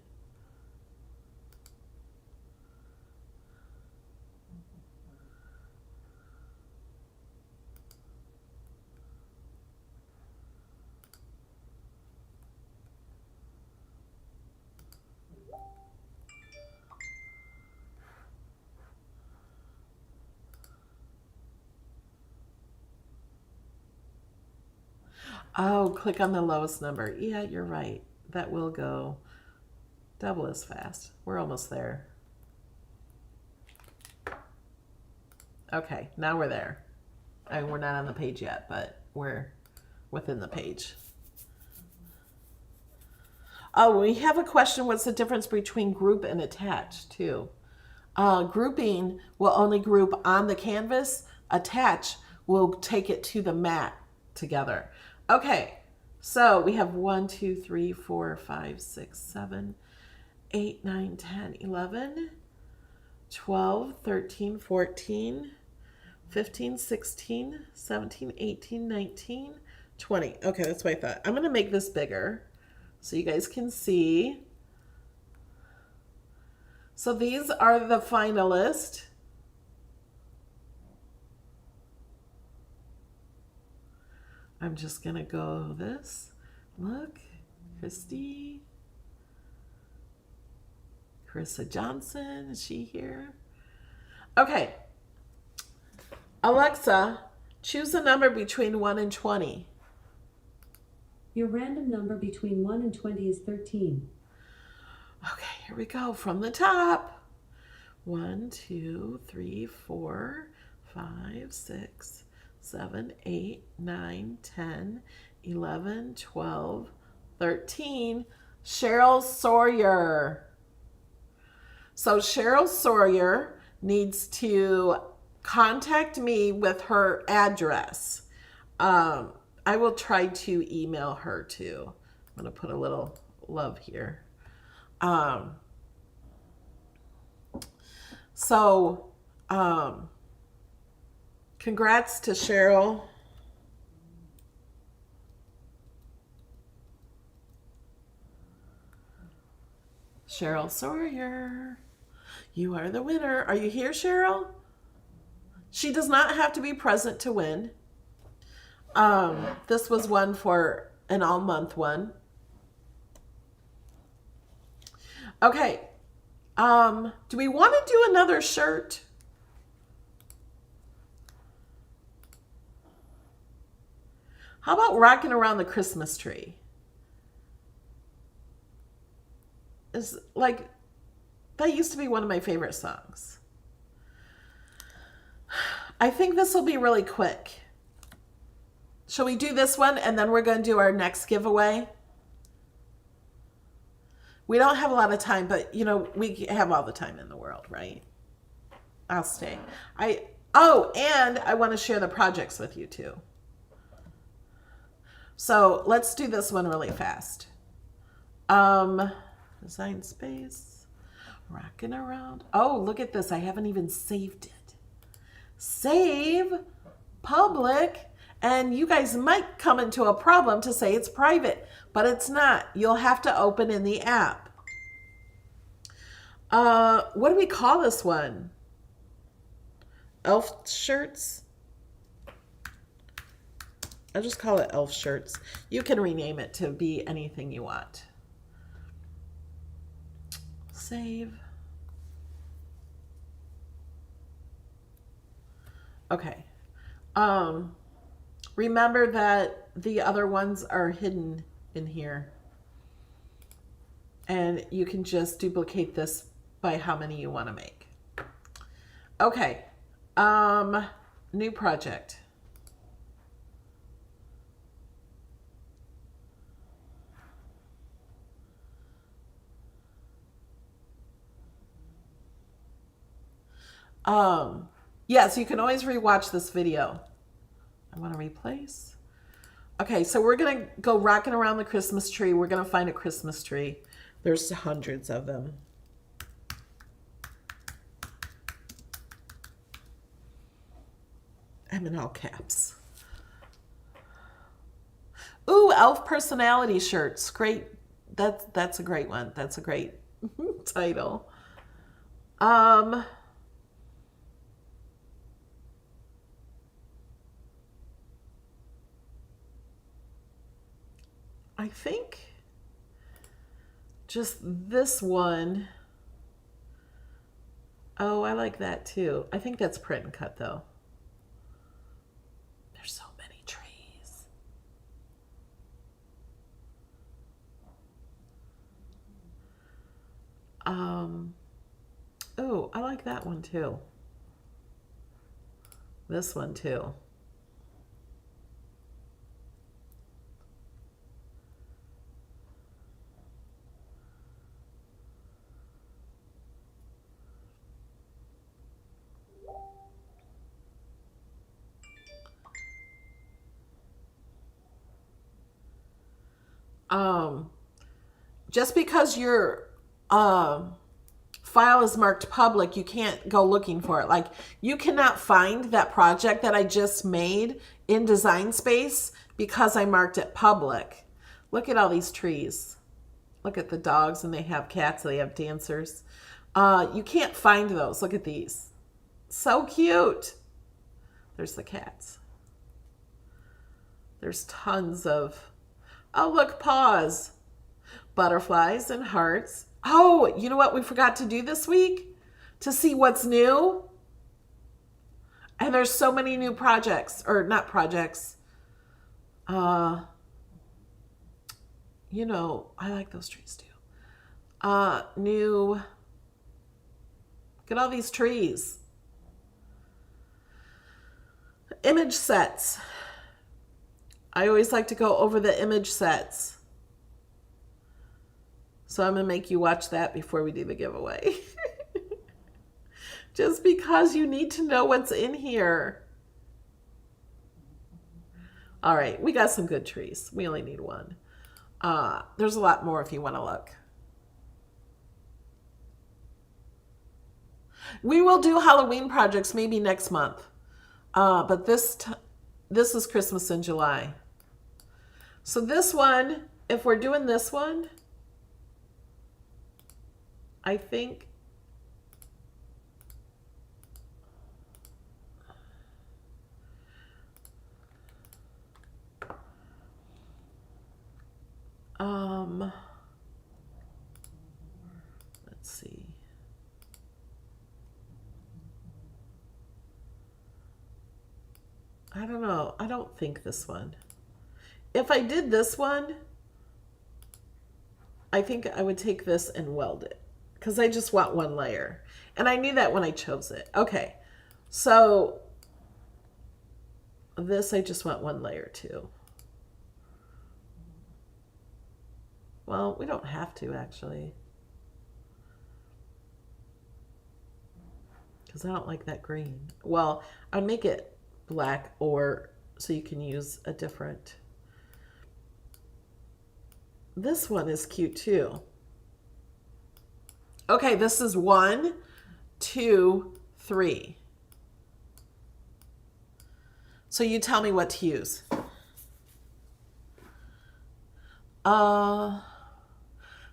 Oh, click on the lowest number. Yeah, you're right. That will go double as fast. We're almost there. Okay, now we're there. I mean, we're not on the page yet, but we're within the page. Oh, we have a question. What's the difference between group and attach, too? Grouping will only group on the canvas. Attach will take it to the mat together. Okay, so we have 1, 2, 3, 4, 5, 6, 7, 8, 9, 10, 11, 12, 13, 14, 15, 16, 17, 18, 19, 20. Okay, that's what I thought. I'm going to make this bigger so you guys can see. So these are the finalists. I'm just going to go this. Look, Christy. Carissa Johnson, is she here? Okay. Alexa, choose a number between 1 and 20. Your random number between 1 and 20 is 13. Okay, here we go from the top. 1, 2, 3, 4, 5, 6, 7, 8, 9, 10, 11, 12, 13. Cheryl Sawyer. So Cheryl Sawyer needs to contact me with her address. I will try to email her too. I'm going to put a little love here. Congrats to Cheryl. Cheryl Sawyer, you are the winner. Are you here, Cheryl? She does not have to be present to win. This was one for an all-month one. Okay. Do we want to do another shirt? How about rocking around the Christmas tree? It's like, that used to be one of my favorite songs. I think this will be really quick. Shall we do this one and then we're going to do our next giveaway? We don't have a lot of time, but you know, we have all the time in the world, right? I'll stay. And I want to share the projects with you too. So let's do this one really fast. Design space, rocking around. Oh, look at this. I haven't even saved it. Save public. And you guys might come into a problem to say it's private, but it's not. You'll have to open in the app. What do we call this one? Elf shirts? I'll just call it elf shirts. You can rename it to be anything you want. Save. Okay. Remember that the other ones are hidden in here. And you can just duplicate this by how many you want to make. Okay. New project. Yes, you can always rewatch this video. I want to replace. Okay, so we're going to go rocking around the Christmas tree. We're going to find a Christmas tree. There's hundreds of them. I'm in all caps. Ooh, elf personality shirts. Great. That's a great one. That's a great title. I think just this one. Oh, I like that too. I think that's print and cut though. There's so many trees. Oh, I like that one too. This one too. Just because your file is marked public, you can't go looking for it. Like, you cannot find that project that I just made in Design Space because I marked it public. Look at all these trees. Look at the dogs, and they have cats, they have dancers. You can't find those. Look at these. So cute. There's the cats. There's tons of, oh, look, paws. Butterflies and hearts. Oh, you know what we forgot to do this week? To see what's new. And there's so many new projects, or not projects. You know, I like those trees too. New, look at all these trees. Image sets. I always like to go over the image sets. So I'm going to make you watch that before we do the giveaway. Just because you need to know what's in here. All right, we got some good trees. We only need one. There's a lot more if you want to look. We will do Halloween projects maybe next month. But this is Christmas in July. So this one, if we're doing this one, I think let's see. I don't know. I don't think this one. If I did this one, I think I would take this and weld it, because I just want one layer. And I knew that when I chose it. Okay, so this I just want one layer too. Well, we don't have to actually, because I don't like that green. Well, I'd make it black, or so you can use a different. This one is cute too. Okay, this is 1, 2, 3. So you tell me what to use.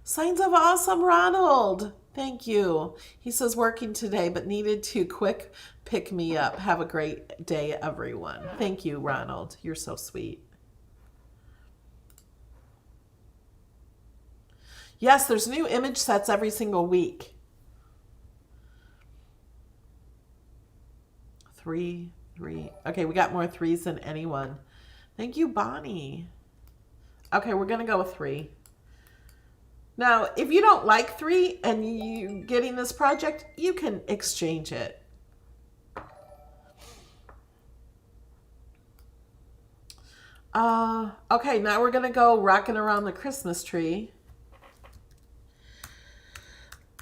Signs of Awesome, Ronald. Thank you. He says working today, but needed to quick pick me up. Have a great day, everyone. Thank you, Ronald. You're so sweet. Yes, there's new image sets every single week. 3, 3. Okay, we got more 3s than anyone. Thank you, Bonnie. Okay, we're going to go with 3. Now, if you don't like 3 and you getting this project, you can exchange it. Okay, now we're going to go rocking around the Christmas tree.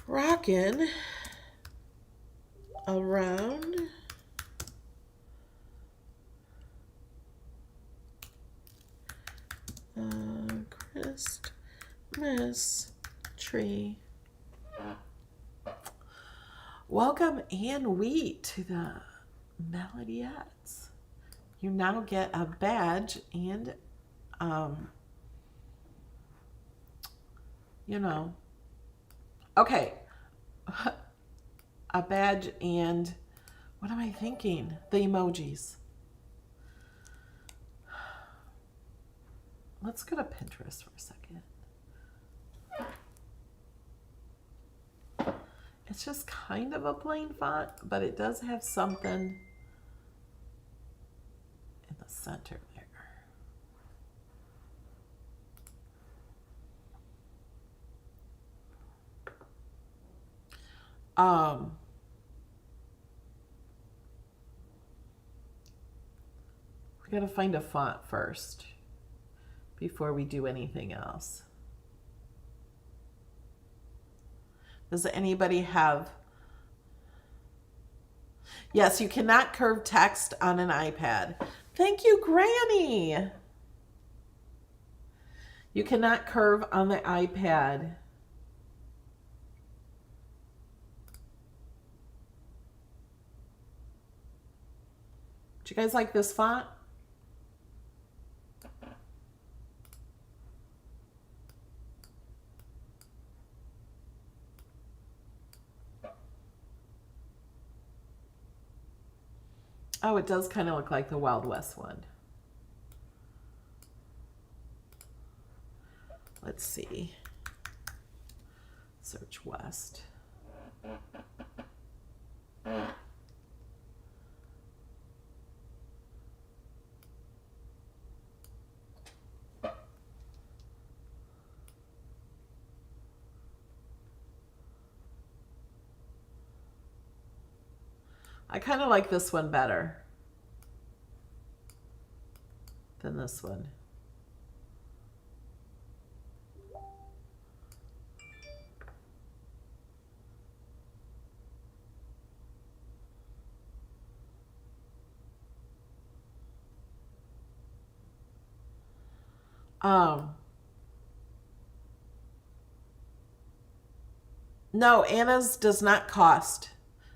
Rocking around Christmas tree. Welcome, Ann Wheat, to the Melodiettes. You now get a badge and, you know, okay, a badge and, what am I thinking? The emojis. Let's go to Pinterest for a second. It's just kind of a plain font, but it does have something in the center there. We gotta find a font first before we do anything else. Does anybody have? Yes, you cannot curve text on an iPad. Thank you, Granny. You cannot curve on the iPad. Do you guys like this font? Oh, it does kind of look like the Wild West one. Let's see. Search West. I kind of like this one better than this one. No, Anna's does not cost.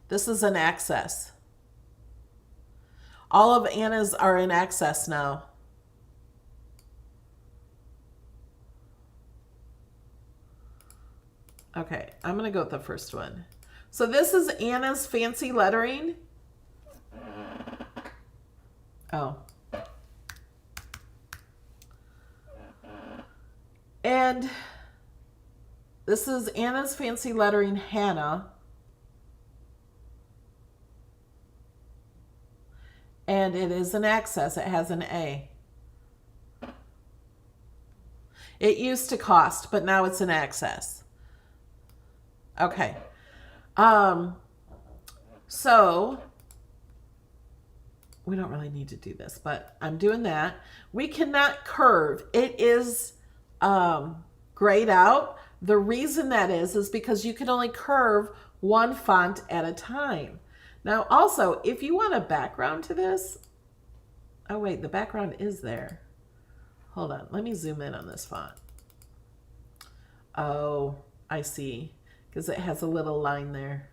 This is an access. All of Anna's are in access now. Okay, I'm going to go with the first one. So this is Anna's fancy lettering. Oh. And this is Anna's fancy lettering, Hannah. And it is an access. It has an A. It used to cost, but now it's an access. Okay. So we don't really need to do this, but I'm doing that. We cannot curve. It is grayed out. The reason that is because you can only curve one font at a time. Now, also, if you want a background to this, oh wait, the background is there. Hold on, let me zoom in on this font. Oh, I see, because it has a little line there.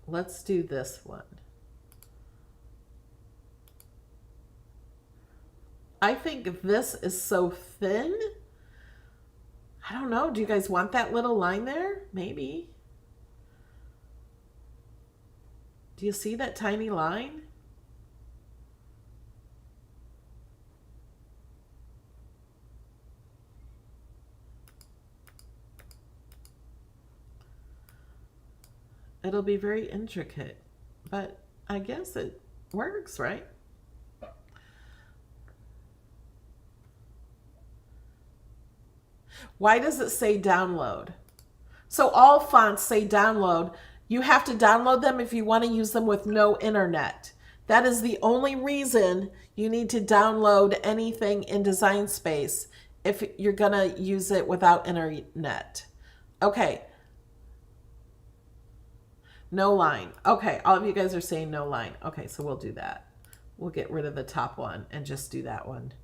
Let's do this one. I think this is so thin. I don't know. Do you guys want that little line there? Maybe. Do you see that tiny line? It'll be very intricate, but I guess it works, right? Why does it say download? So all fonts say download. You have to download them if you want to use them with no internet. That is the only reason you need to download anything in Design Space if you're going to use it without internet. Okay. No line. Okay, all of you guys are saying no line. Okay, so we'll do that. We'll get rid of the top one and just do that one.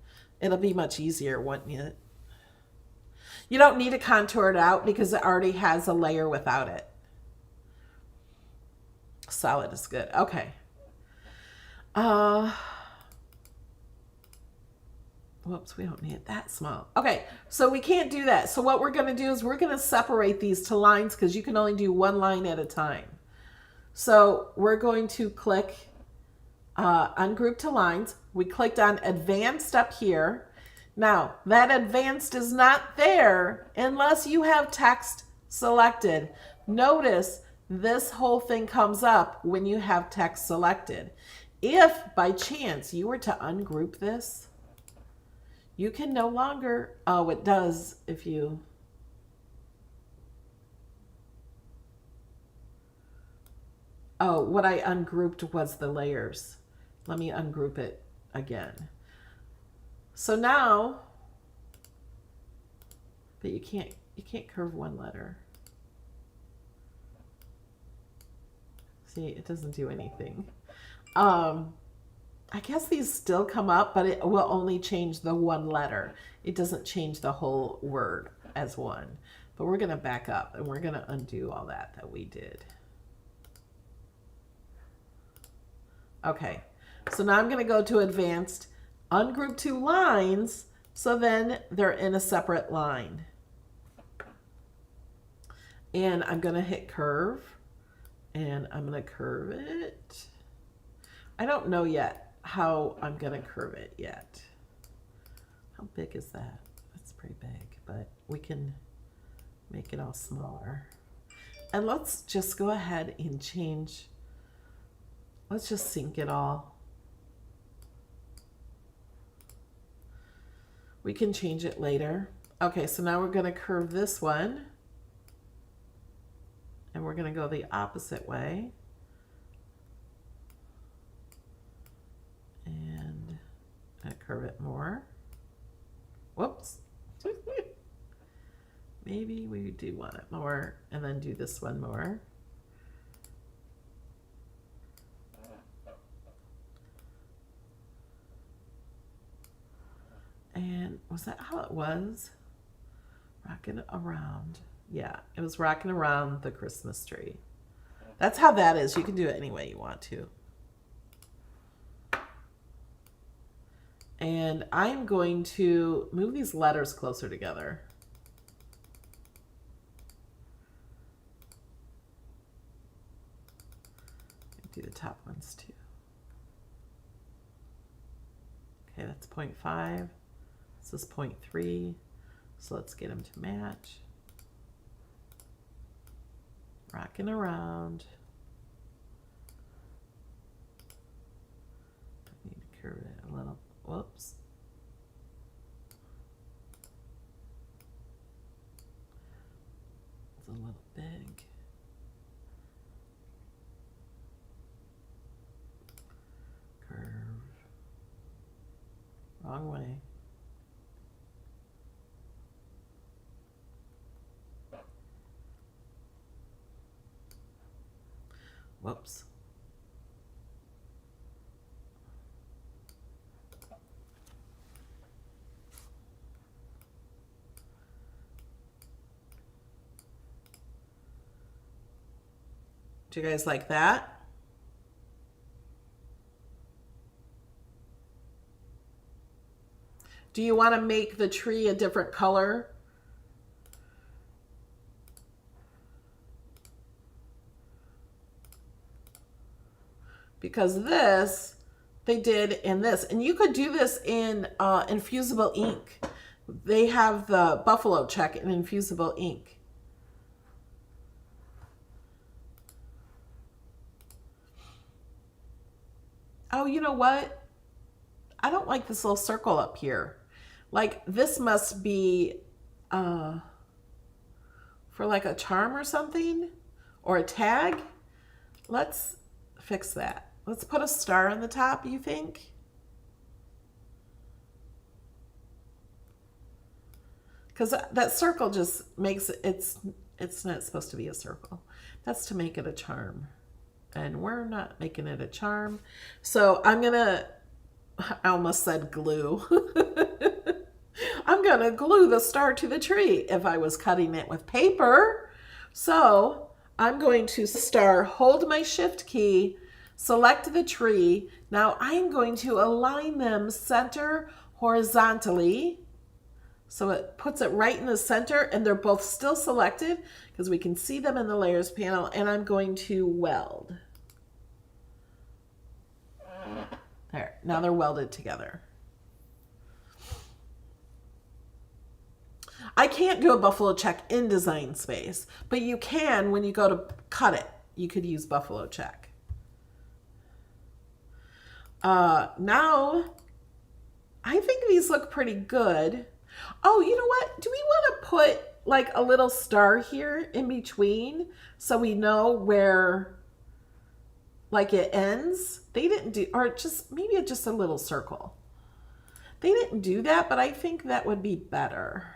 It'll be much easier, wouldn't it? You don't need to contour it out because it already has a layer without it. Solid is good. Okay. Whoops, we don't need it that small. Okay, so we can't do that. So what we're going to do is we're going to separate these to lines because you can only do one line at a time. So we're going to click Ungroup to Lines. We clicked on Advanced up here. Now, that Advanced is not there unless you have text selected. Notice this whole thing comes up when you have text selected. If by chance you were to ungroup this, you can no longer, oh, it does if you, oh, what I ungrouped was the layers. Let me ungroup it again. So now, but you can't curve one letter. See, it doesn't do anything. I guess these still come up, but it will only change the one letter. It doesn't change the whole word as one. But we're going to back up and we're going to undo all that we did. Okay, so now I'm going to go to Advanced, ungroup two lines, so then they're in a separate line. And I'm going to hit Curve, and I'm going to curve it. I don't know yet how I'm going to curve it yet. How big is that? That's pretty big, but we can make it all smaller. And let's just go ahead and change. Let's just sync it all. We can change it later. Okay, so now we're going to curve this one. And we're going to go the opposite way. And I curve it more. Whoops. Maybe we do want it more and then do this one more. And was that how it was? Rocking it around. Yeah, it was rocking around the Christmas tree. That's how that is. You can do it any way you want to. And I'm going to move these letters closer together. Do the top ones too. Okay, that's 0.5. This is 0.3. So let's get them to match. Rocking around. I need to curve it a little. Whoops. It's a little big. Curve. Wrong way. Whoops. Do you guys like that? Do you want to make the tree a different color? Because this, they did in this. And you could do this in infusible ink. They have the buffalo check in infusible ink. Oh, you know what? I don't like this little circle up here. Like this must be for like a charm or something or a tag. Let's fix that. Let's put a star on the top, you think? Because that circle just makes it's not supposed to be a circle. That's to make it a charm. And we're not making it a charm. So I'm gonna, I almost said glue. I'm gonna glue the star to the tree if I was cutting it with paper. So I'm going to hold my shift key, select the tree. Now I'm going to align them center horizontally. So it puts it right in the center and they're both still selected because we can see them in the layers panel, and I'm going to weld. There, now they're welded together. I can't do a buffalo check in Design Space, but you can when you go to cut it. You could use buffalo check. Now, I think these look pretty good. Oh, you know what? Do we want to put like a little star here in between so we know where like it ends? They didn't do, or just maybe just a little circle. They didn't do that, but I think that would be better.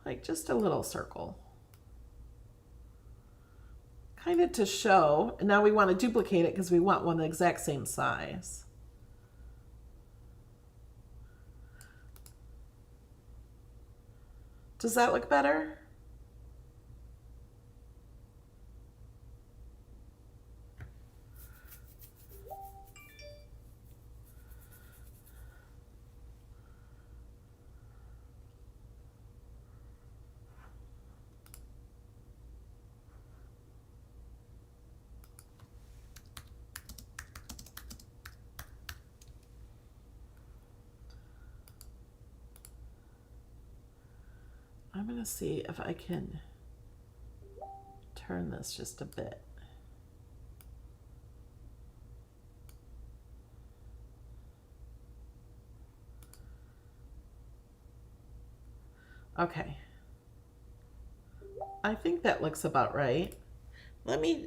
Like just a little circle. Kind of to show, and now we want to duplicate it because we want one the exact same size. Does that look better? I'm going to see if I can turn this just a bit. Okay. I think that looks about right. Let me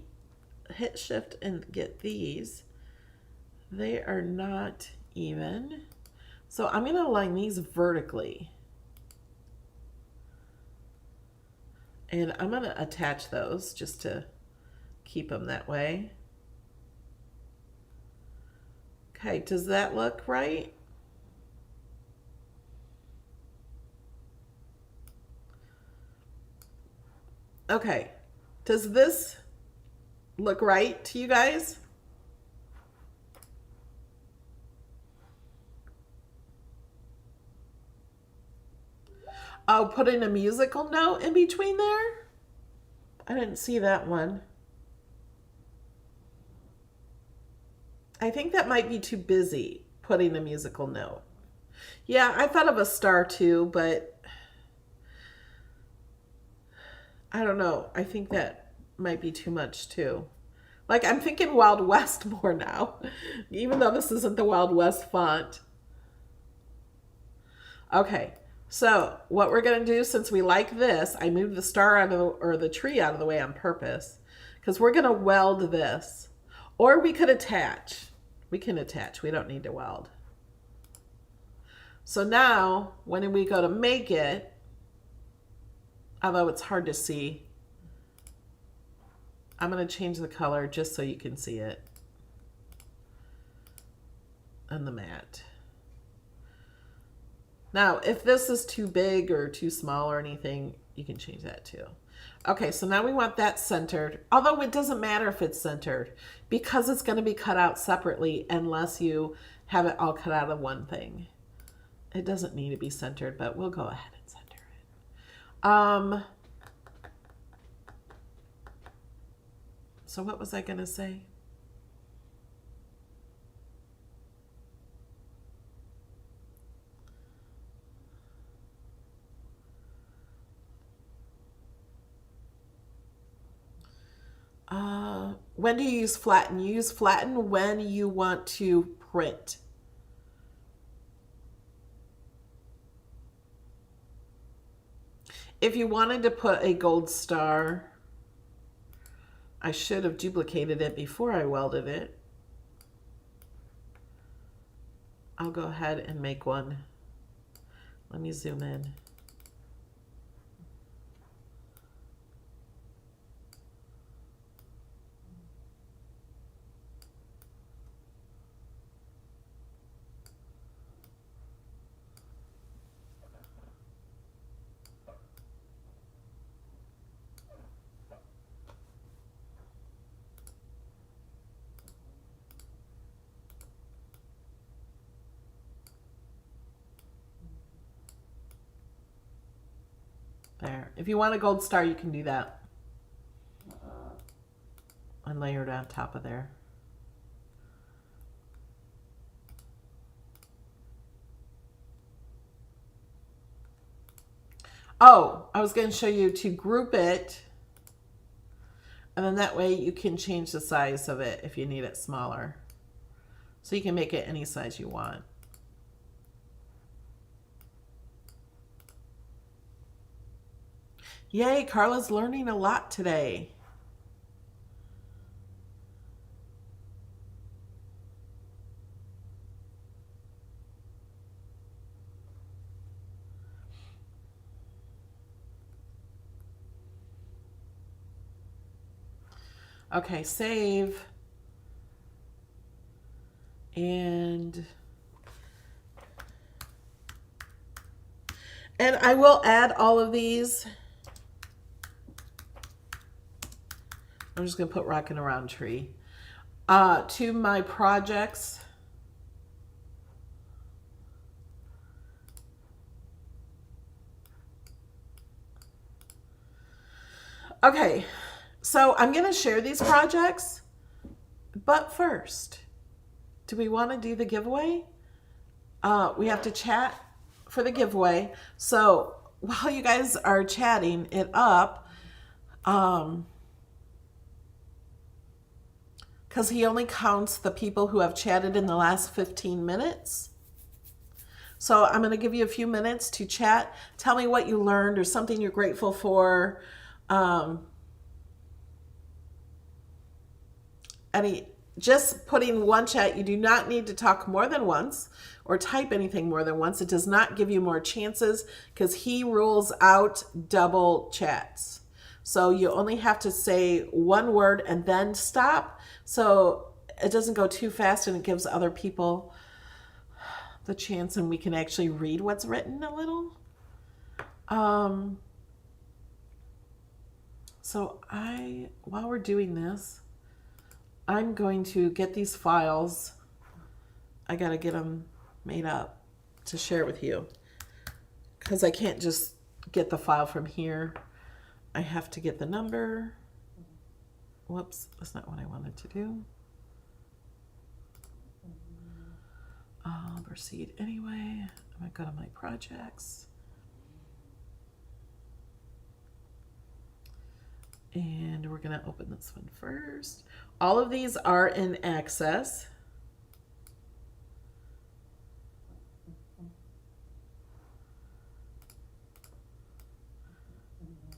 hit shift and get these. They are not even. So I'm going to align these vertically. And I'm going to attach those just to keep them that way. Okay, does that look right? Okay, does this look right to you guys? Oh, putting a musical note in between there? I didn't see that one. I think that might be too busy, putting a musical note. Yeah, I thought of a star too, but I don't know. I think that might be too much too. Like I'm thinking Wild West more now, even though this isn't the Wild West font. Okay. So what we're going to do, since we like this, I moved the star out of the, or the tree out of the way on purpose, because we're going to weld this. Or we could attach. We can attach. We don't need to weld. So now, when we go to make it, although it's hard to see, I'm going to change the color just so you can see it on the mat. Now, if this is too big or too small or anything, you can change that too. Okay, so now we want that centered, although it doesn't matter if it's centered because it's going to be cut out separately unless you have it all cut out of one thing. It doesn't need to be centered, but we'll go ahead and center it. So what was I going to say? when do you use flatten? You use flatten when you want to print. If you wanted to put a gold star, I should have duplicated it before I welded it. I'll go ahead and make one. Let me zoom in. There. If you want a gold star, you can do that. And layer it on top of there. Oh, I was going to show you to group it. And then that way you can change the size of it if you need it smaller. So you can make it any size you want. Yay, Carla's learning a lot today. Okay, save. And I will add all of these. I'm just going to put rockin' around tree to my projects. Okay, so I'm going to share these projects, but first, do we want to do the giveaway? We have to chat for the giveaway. So while you guys are chatting it up, because he only counts the people who have chatted in the last 15 minutes. So I'm going to give you a few minutes to chat. Tell me what you learned or something you're grateful for. Just putting one chat. You do not need to talk more than once or type anything more than once. It does not give you more chances because he rules out double chats. So you only have to say one word and then stop. So it doesn't go too fast and it gives other people the chance and we can actually read what's written a little. So while we're doing this, I'm going to get these files. I got to get them made up to share with you because I can't just get the file from here. I have to get the number. Whoops, that's not what I wanted to do. I'll proceed anyway. I'm going to go to my projects. And we're going to open this one first. All of these are in Access.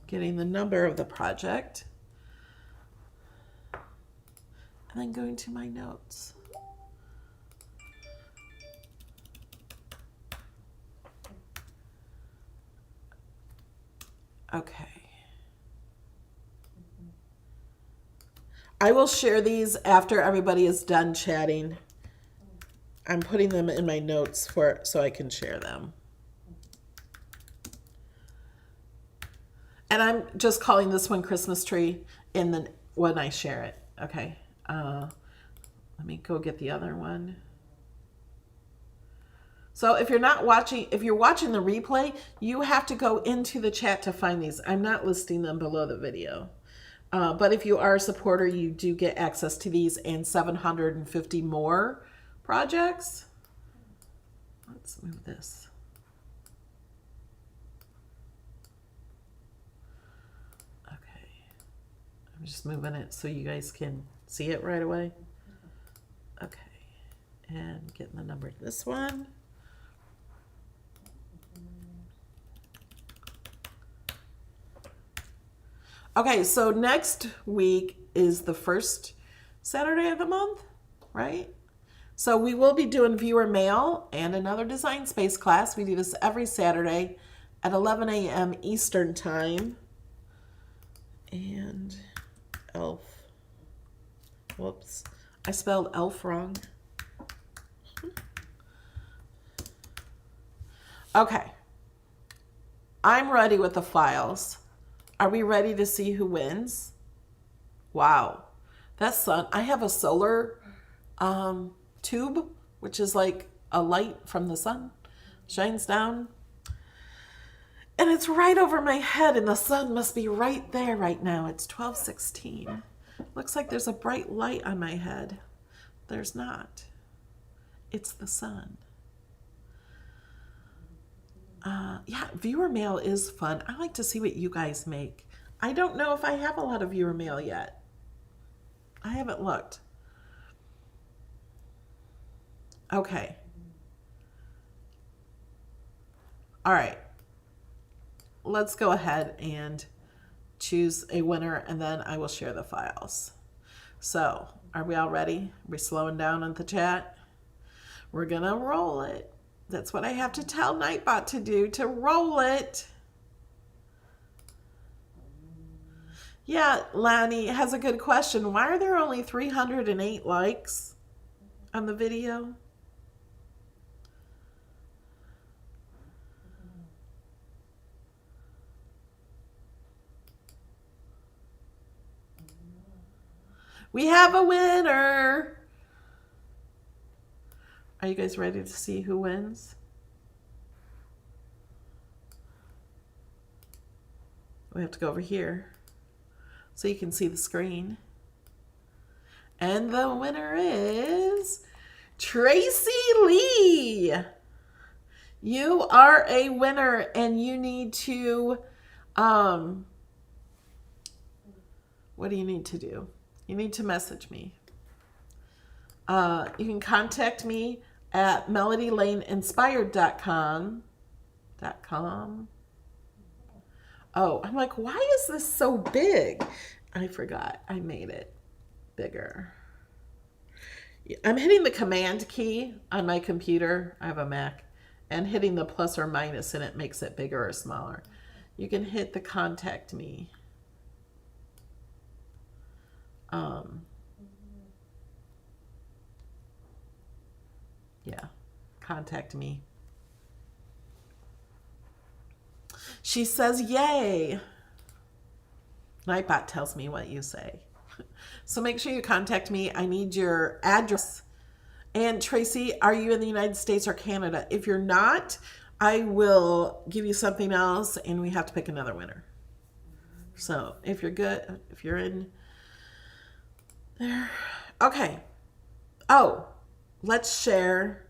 Getting the number of the project. And then going to my notes. Okay. I will share these after everybody is done chatting. I'm putting them in my notes so I can share them. And I'm just calling this one Christmas tree when I share it. Okay. Let me go get the other one. So if you're watching the replay, you have to go into the chat to find these. I'm not listing them below the video. But if you are a supporter, you do get access to these and 750 more projects. Let's move this. Okay. I'm just moving it so you guys can see it right away. Okay, and getting the number to this one. Okay, so next week is the first Saturday of the month, right? So we will be doing viewer mail and another design space class. We do this every Saturday at 11 a.m. Eastern time. And elf. Whoops. I spelled elf wrong. Okay. I'm ready with the files. Are we ready to see who wins? Wow. That's fun. I have a solar tube, which is like a light from the sun, shines down. And it's right over my head, and the sun must be right there right now. It's 12:16. Looks like there's a bright light on my head. There's not. It's the sun. Yeah, viewer mail is fun. I like to see what you guys make. I don't know if I have a lot of viewer mail yet. I haven't looked. Okay. All right. Let's go ahead and choose a winner, and then I will share the files. So, are we all ready? Are we slowing down on the chat? We're gonna roll it. That's what I have to tell Nightbot to do, to roll it. Yeah, Lanny has a good question. Why are there only 308 likes on the video? We have a winner. Are you guys ready to see who wins? We have to go over here so you can see the screen. And the winner is Tracy Lee. You are a winner, and you need to, what do you need to do? You need to message me. You can contact me at melodylaneinspired.com. Oh, I'm like, why is this so big? I forgot. I made it bigger. I'm hitting the command key on my computer. I have a Mac. And hitting the plus or minus, and it makes it bigger or smaller. You can hit the contact me. Yeah, contact me. She says, yay. Nightbot tells me what you say. So make sure you contact me. I need your address. And Tracy, are you in the United States or Canada? If you're not, I will give you something else, and we have to pick another winner. So if you're good, if you're in there. Okay. Oh, let's share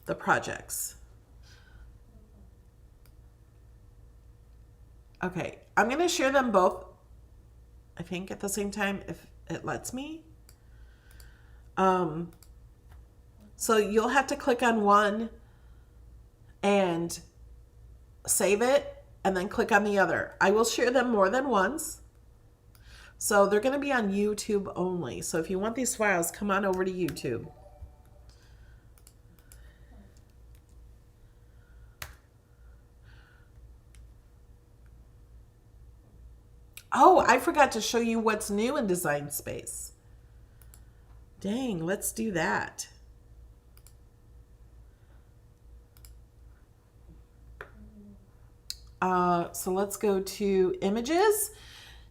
the projects. Okay, I'm going to share them both, I think, at the same time, if it lets me. So you'll have to click on one and save it, and then click on the other. I will share them more than once. So they're going to be on YouTube only. So if you want these files, come on over to YouTube. Oh, I forgot to show you what's new in Design Space. Dang, let's do that. So let's go to images.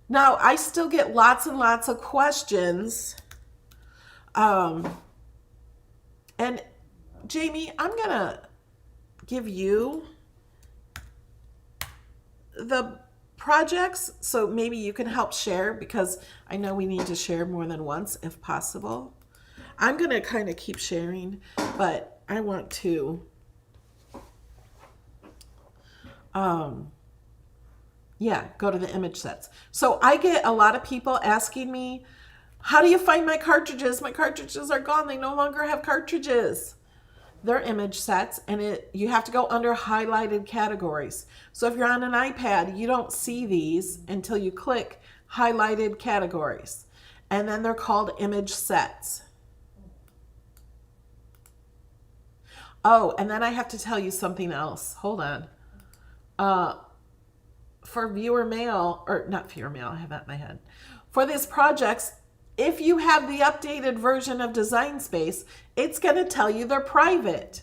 Now, I still get lots and lots of questions. And Jamie, I'm going to give you the projects, so maybe you can help share, because I know we need to share more than once if possible. I'm going to kind of keep sharing, but I want to Yeah, go to the image sets. So I get a lot of people asking me, how do you find my cartridges? My cartridges are gone. They no longer have cartridges. They're image sets, and you have to go under highlighted categories. So if you're on an iPad, you don't see these until you click highlighted categories. And then they're called image sets. Oh, and then I have to tell you something else. Hold on. For viewer mail, or not viewer mail, I have that in my head. For these projects, if you have the updated version of Design Space, it's going to tell you they're private.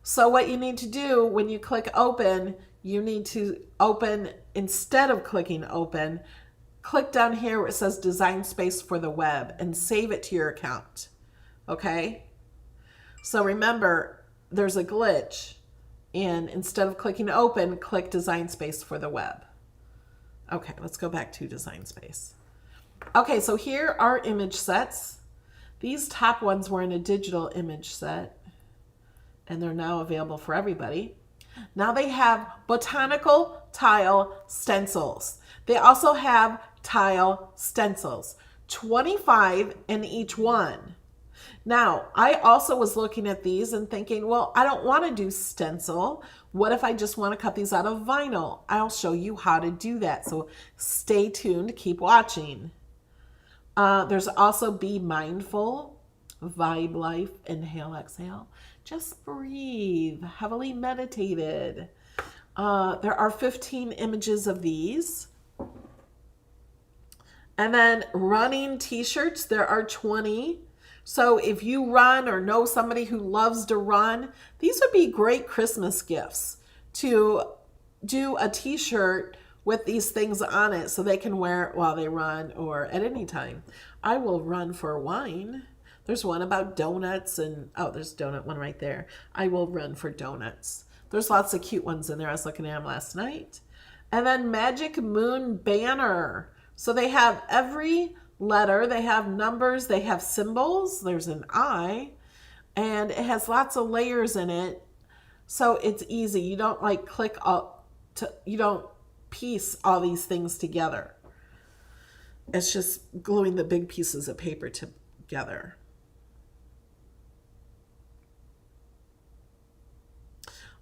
So what you need to do when you click open, you need to open, instead of clicking open, click down here where it says Design Space for the web and save it to your account. Okay? So remember, there's a glitch, and instead of clicking open, click Design Space for the web. Okay, let's go back to Design Space. Okay, so here are image sets. These top ones were in a digital image set, and they're now available for everybody. Now they have botanical tile stencils. They also have tile stencils, 25 in each one. Now, I also was looking at these and thinking, well, I don't want to do stencil. What if I just want to cut these out of vinyl? I'll show you how to do that. So stay tuned, keep watching. There's also Be Mindful, Vibe Life, Inhale, Exhale. Just breathe, heavily meditated. There are 15 images of these. And then running t-shirts, there are 20. So if you run or know somebody who loves to run, these would be great Christmas gifts to do a t-shirt with these things on it so they can wear it while they run or at any time. I will run for wine. There's one about donuts and, oh, there's a donut one right there. I will run for donuts. There's lots of cute ones in there. I was looking at them last night. And then Magic Moon Banner. So they have every letter, they have numbers, they have symbols. There's an I, and it has lots of layers in it. So it's easy. You don't like click up to, you don't piece all these things together. It's just gluing the big pieces of paper together.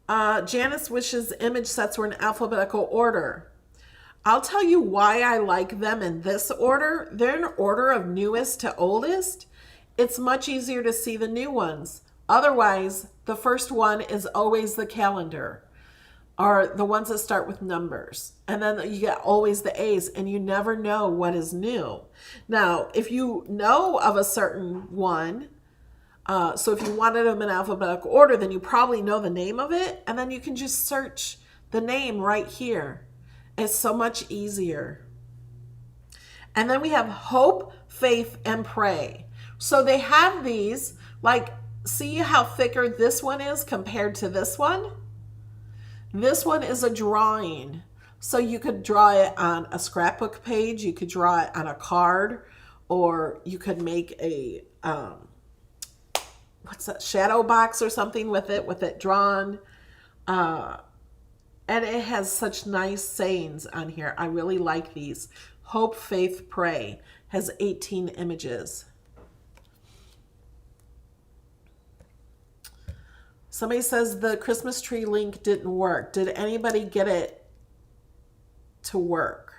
Janice wishes image sets were in alphabetical order. I'll tell you why I like them in this order. They're in order of newest to oldest. It's much easier to see the new ones. Otherwise, the first one is always the calendar, or the ones that start with numbers. And then you get always the A's, and you never know what is new. Now, if you know of a certain one, so if you wanted them in alphabetical order, then you probably know the name of it, and then you can just search the name right here. It's so much easier. And then we have Hope, Faith, and Pray. So they have these, like, see how thicker this one is compared to this one? This one is a drawing. So you could draw it on a scrapbook page, you could draw it on a card, or you could make a, what's that, shadow box or something with it drawn. And it has such nice sayings on here. I really like these. Hope, Faith, Pray has 18 images. Somebody says the Christmas tree link didn't work. Did anybody get it to work?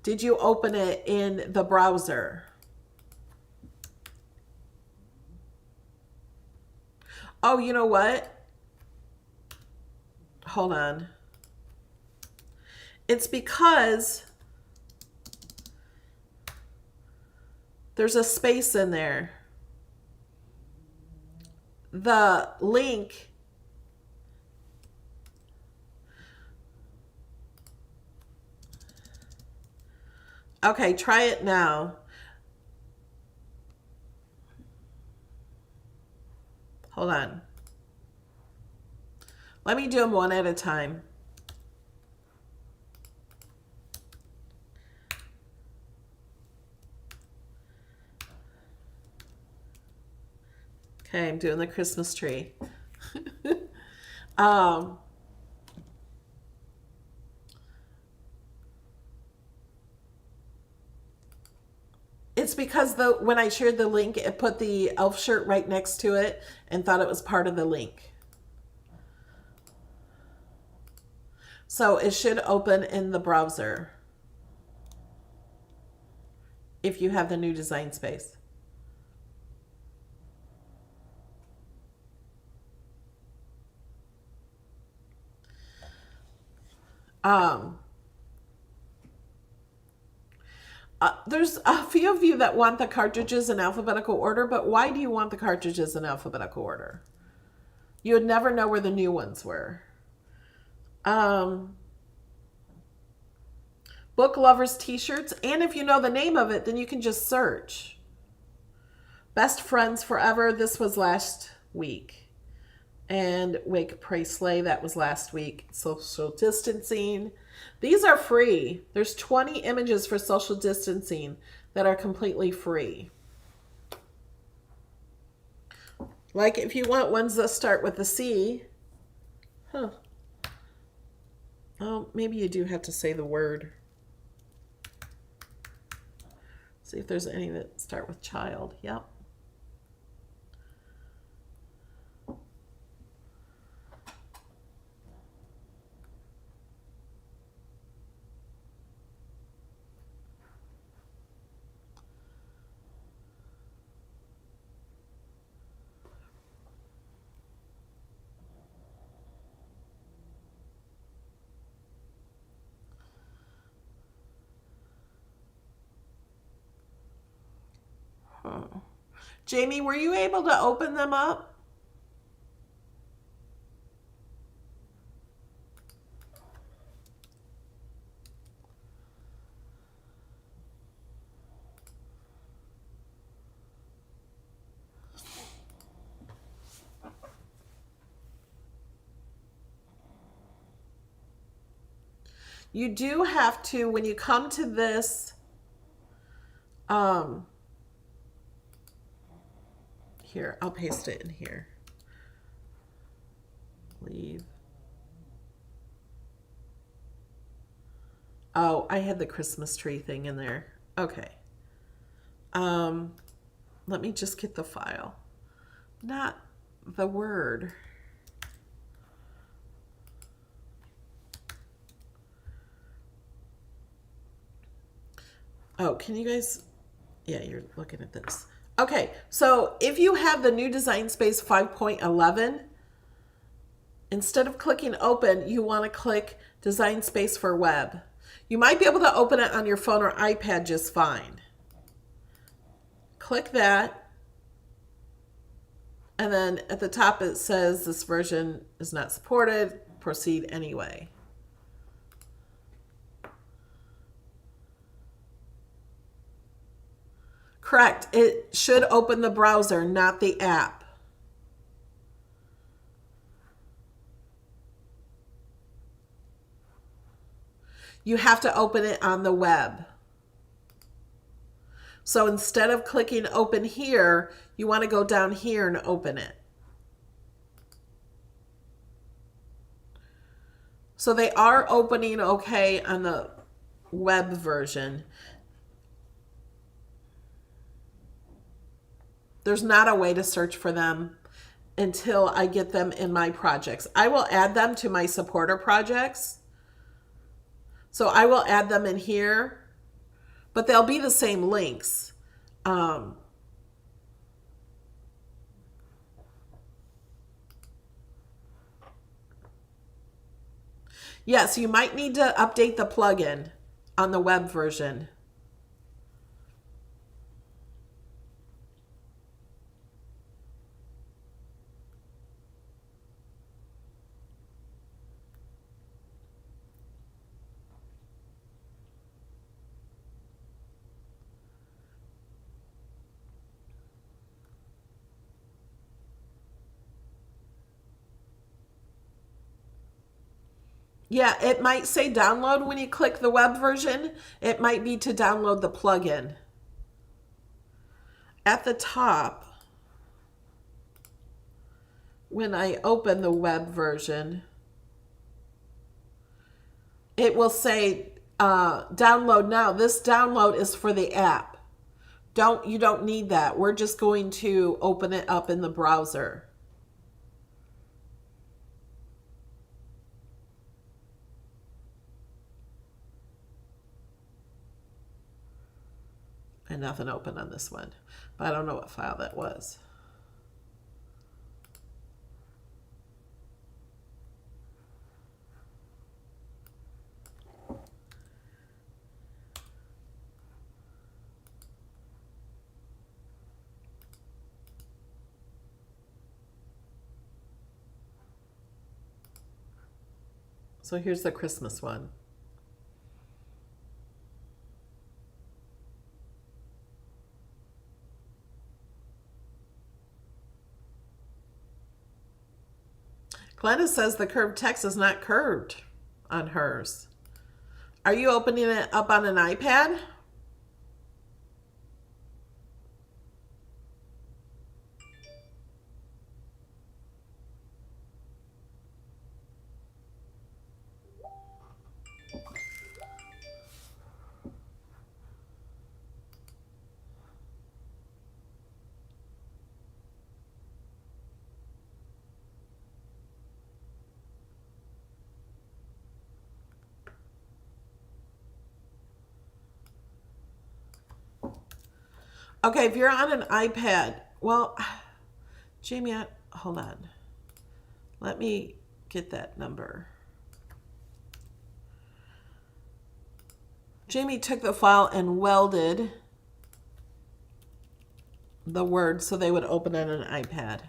Did you open it in the browser? Oh, you know what? Hold on. It's because there's a space in there. The link okay, try it now. Hold on. Let me do them one at a time. Okay, I'm doing the Christmas tree. It's because when I shared the link, it put the elf shirt right next to it and thought it was part of the link. So it should open in the browser if you have the new design space. There's a few of you that want the cartridges in alphabetical order, but why do you want the cartridges in alphabetical order? You would never know where the new ones were. Book lovers t-shirts, and if you know the name of it, then you can just search. Best Friends Forever, this was last week. And Wake, Pray, Slay, that was last week. Social distancing. These are free. There's 20 images for social distancing that are completely free. Like if you want ones that start with a C. Oh, maybe you do have to say the word. See if there's any that start with child. Yep. Jamie, were you able to open them up? You do have to, when you come to this, here, I'll paste it in here. Leave. Oh, I had the Christmas tree thing in there. Okay. Let me just get the file. Not the word. Oh, can you guys, yeah, you're looking at this. Okay, so if you have the new Design Space 5.11, instead of clicking open, you want to click Design Space for Web. You might be able to open it on your phone or iPad just fine. Click that. And then at the top it says this version is not supported. Proceed anyway. Correct. It should open the browser, not the app. You have to open it on the web. So instead of clicking open here, you want to go down here and open it. So they are opening okay on the web version. There's not a way to search for them until I get them in my projects. I will add them to my supporter projects. So I will add them in here, but they'll be the same links. Yes, you might need to update the plugin on the web version. Yeah, it might say download when you click the web version. It might be to download the plugin. At the top, when I open the web version, it will say download now. This download is for the app. You don't need that. We're just going to open it up in the browser. And nothing open on this one, but I don't know what file that was. So here's the Christmas one. Glenna says the curved text is not curved on hers. Are you opening it up on an iPad? Okay, if you're on an iPad, well, Jamie, hold on. Let me get that number. Jamie took the file and welded the words so they would open on an iPad.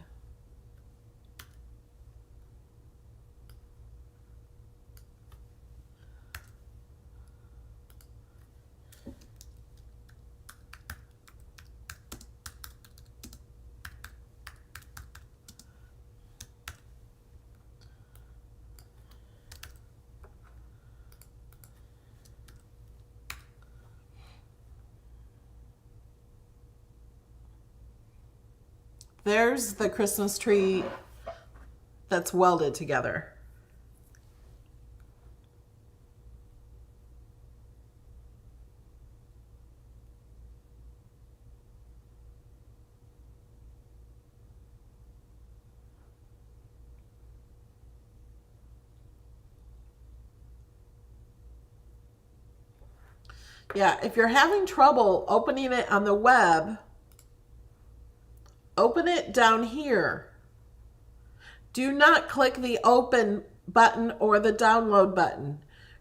There's the Christmas tree that's welded together. Yeah, if you're having trouble opening it on the web, open it down here. Do not click the open button or the download button.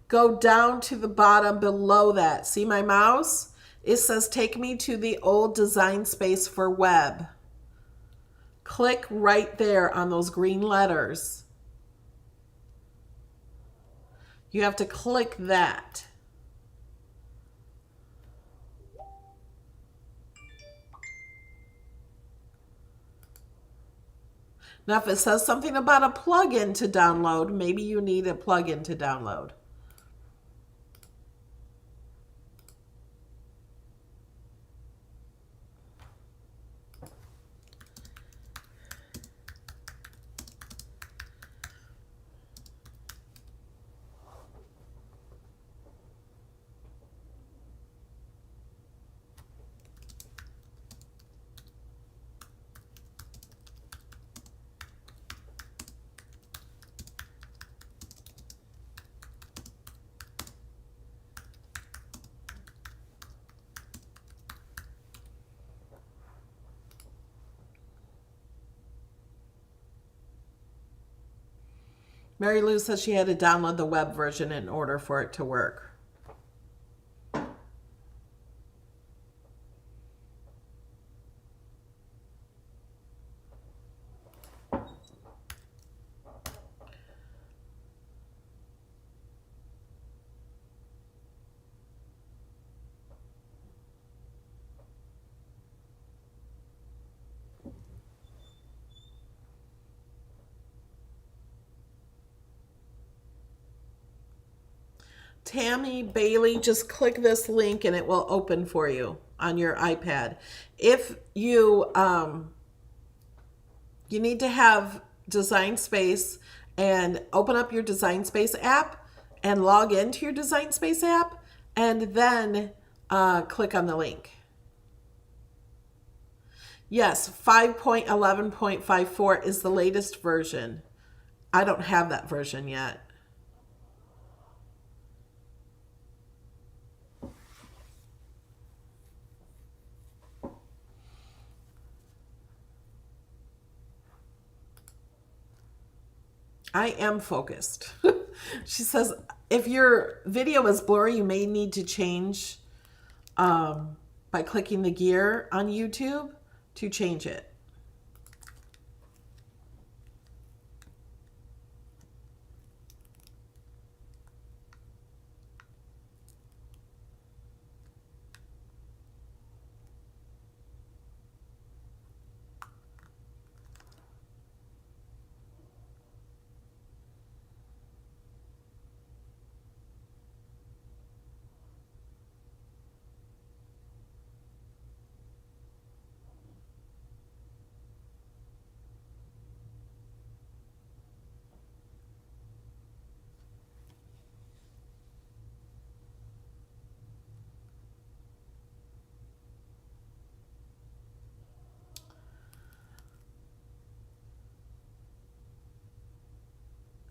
Go down to the bottom below that. See my mouse? It says take me to the old design space for web. Click right there on those green letters. You have to click that. Now, if it says something about a plugin to download, maybe you need a plugin to download. Mary Lou says she had to download the web version in order for it to work. Tammy Bailey, just click this link and it will open for you on your iPad. If you you need to have Design Space and open up your Design Space app and log into your Design Space app and then click on the link. Yes, 5.11.54 is the latest version. I don't have that version yet. I am focused. She says, if your video is blurry, you may need to change by clicking the gear on YouTube to change it.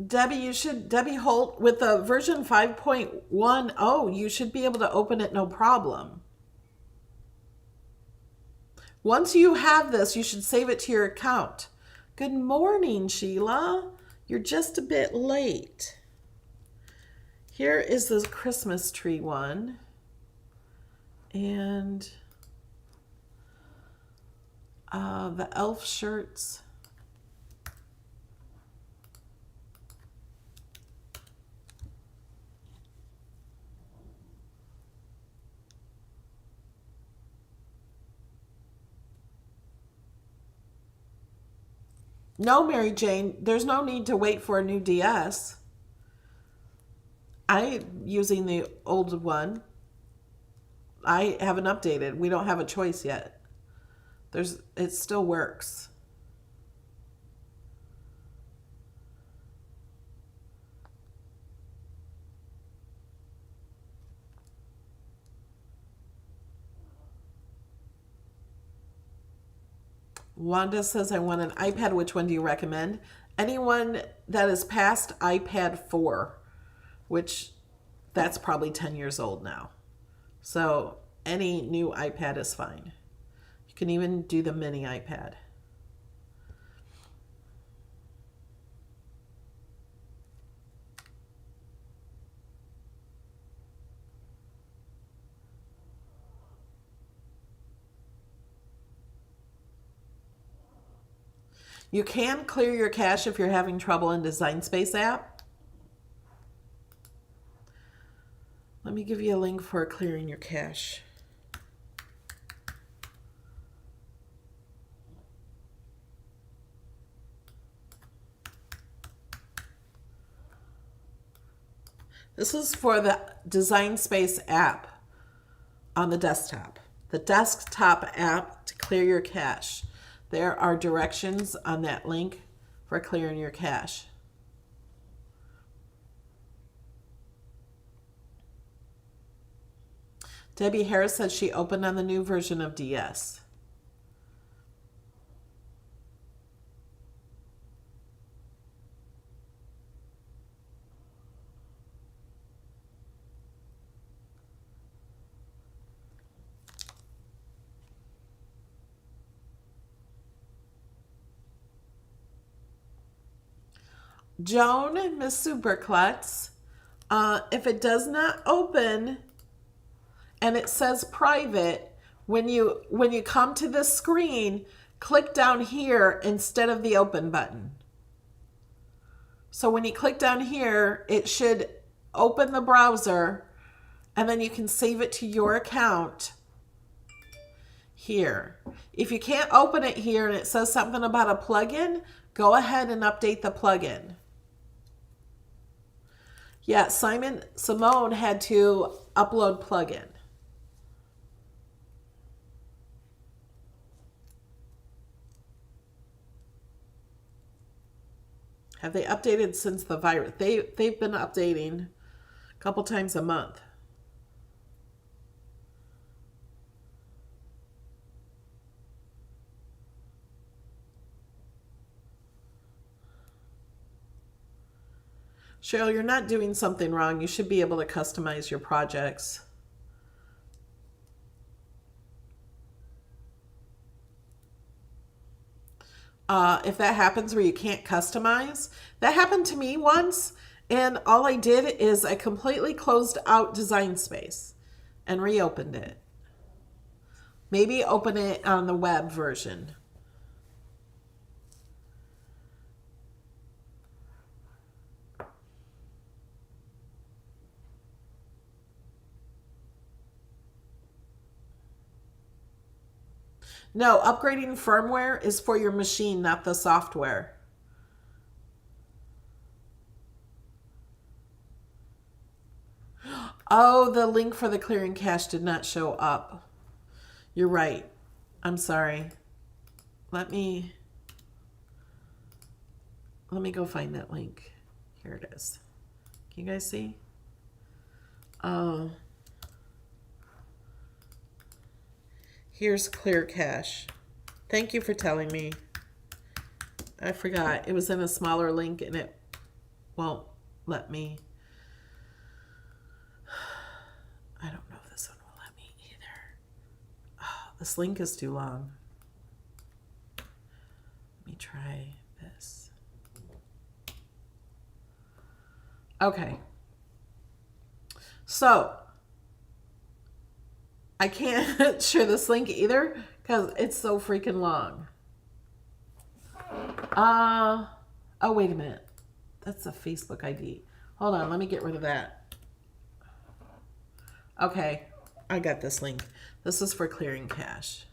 Debbie Holt, with the version 5.10, you should be able to open it no problem. Once you have this, you should save it to your account. Good morning, Sheila. You're just a bit late. Here is the Christmas tree one. And the elf shirts. No, Mary Jane, there's no need to wait for a new DS. I'm using the old one. I haven't updated. We don't have a choice yet. It still works. Wanda says, I want an iPad. Which one do you recommend? Anyone that is past iPad 4, which that's probably 10 years old now. So any new iPad is fine. You can even do the mini iPad. You can clear your cache if you're having trouble in Design Space app. Let me give you a link for clearing your cache. This is for the Design Space app on the desktop. The desktop app to clear your cache. There are directions on that link for clearing your cache. Debbie Harris said she opened on the new version of DS. Joan, Miss Superklutz, if it does not open and it says private, when you come to this screen, click down here instead of the open button. So when you click down here, it should open the browser and then you can save it to your account here. If you can't open it here and it says something about a plugin, go ahead and update the plugin. Yeah, Simone had to upload plugin. Have they updated since the virus? They've been updating a couple times a month. Cheryl, you're not doing something wrong. You should be able to customize your projects. If that happens where you can't customize, that happened to me once, and all I did is I completely closed out Design Space and reopened it. Maybe open it on the web version. No, upgrading firmware is for your machine, not the software. Oh, the link for the clearing cache did not show up. You're right. I'm sorry. Let me go find that link. Here it is. Can you guys see? Oh. Here's clear cache. Thank you for telling me. I forgot. It was in a smaller link and it won't let me. I don't know if this one will let me either. Oh, this link is too long. Let me try this. Okay. So, I can't share this link either because it's so freaking long. Oh, wait a minute. That's a Facebook ID. Hold on, let me get rid of that. Okay, I got this link. This is for clearing cache.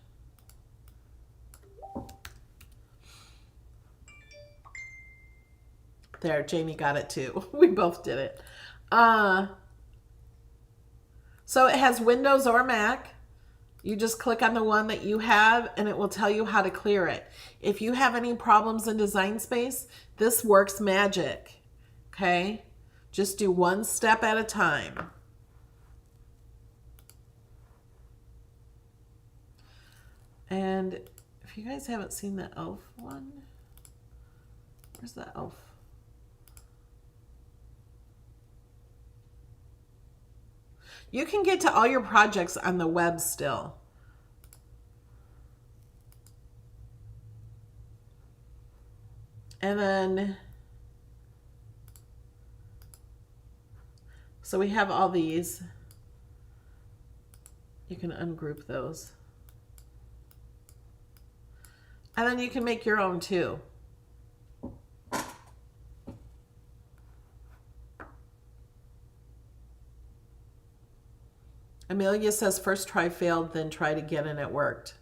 There, Jamie got it too. We both did it. So it has Windows or Mac. You just click on the one that you have and it will tell you how to clear it. If you have any problems in Design Space, this works magic. Okay? Just do one step at a time. And if you guys haven't seen the elf one, where's the elf? You can get to all your projects on the web still. And then, so we have all these. You can ungroup those. And then you can make your own too. Amelia says first try failed, then tried again and it worked.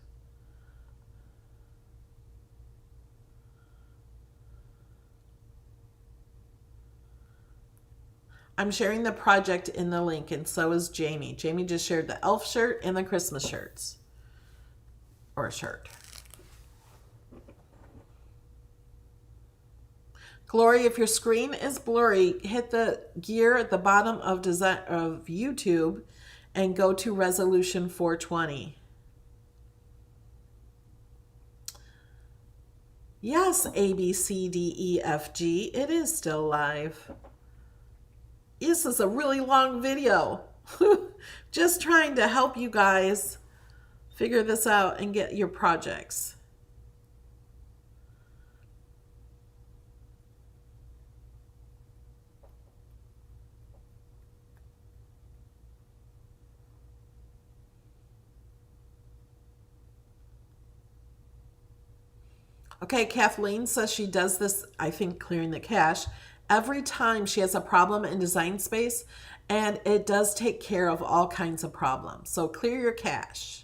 I'm sharing the project in the link and so is Jamie. Jamie just shared the elf shirt and the Christmas shirts. Or shirt. Glory, if your screen is blurry, hit the gear at the bottom of YouTube and go to resolution 420. Yes, A, B, C, D, E, F, G. It is still live. This is a really long video. Just trying to help you guys figure this out and get your projects. Okay, Kathleen says she does this, I think, clearing the cache, every time she has a problem in Design Space, and it does take care of all kinds of problems. So clear your cache.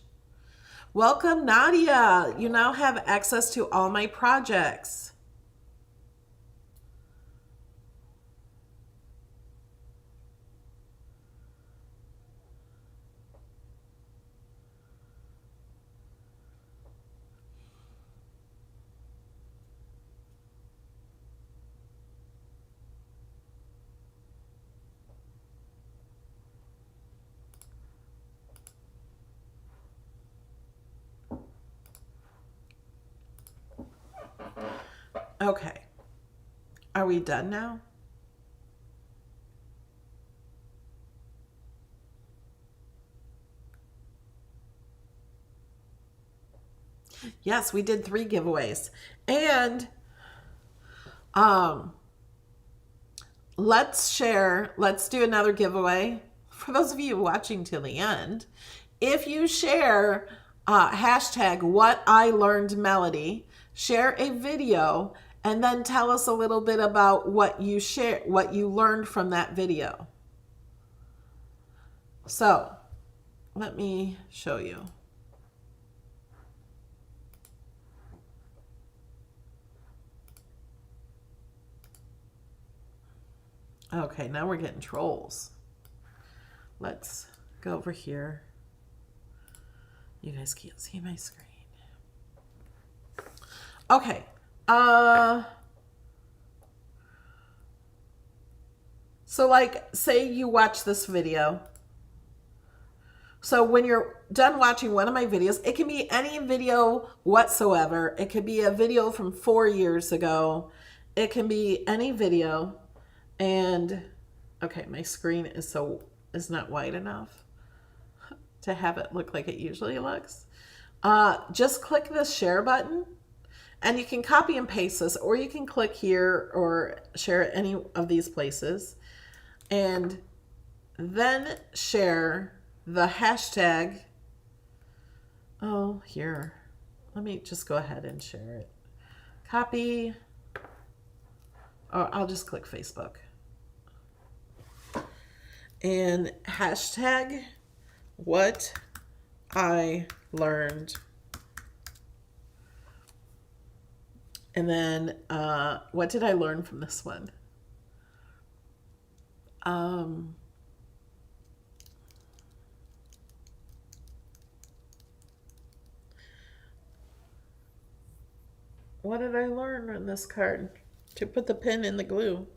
Welcome, Nadia. You now have access to all my projects. Okay. Are we done now? Yes, we did 3 giveaways. And um, let's do another giveaway. For those of you watching till the end, if you share hashtag what I learned Melody, share a video, and then tell us a little bit about what you learned from that video. So let me show you. Okay, now we're getting trolls. Let's go over here. You guys can't see my screen. Okay. So like, say you watch this video. So when you're done watching one of my videos, it can be any video whatsoever. It could be a video from 4 years ago. It can be any video. And okay, my screen is not wide enough to have it look like it usually looks. Just click this share button, and you can copy and paste this, or you can click here or share it any of these places, and then share the hashtag. Oh, here. Let me just go ahead and share it. Copy. Or I'll just click Facebook. And hashtag what I learned. And then what did I learn from this one? What did I learn on this card? To put the pin in the glue.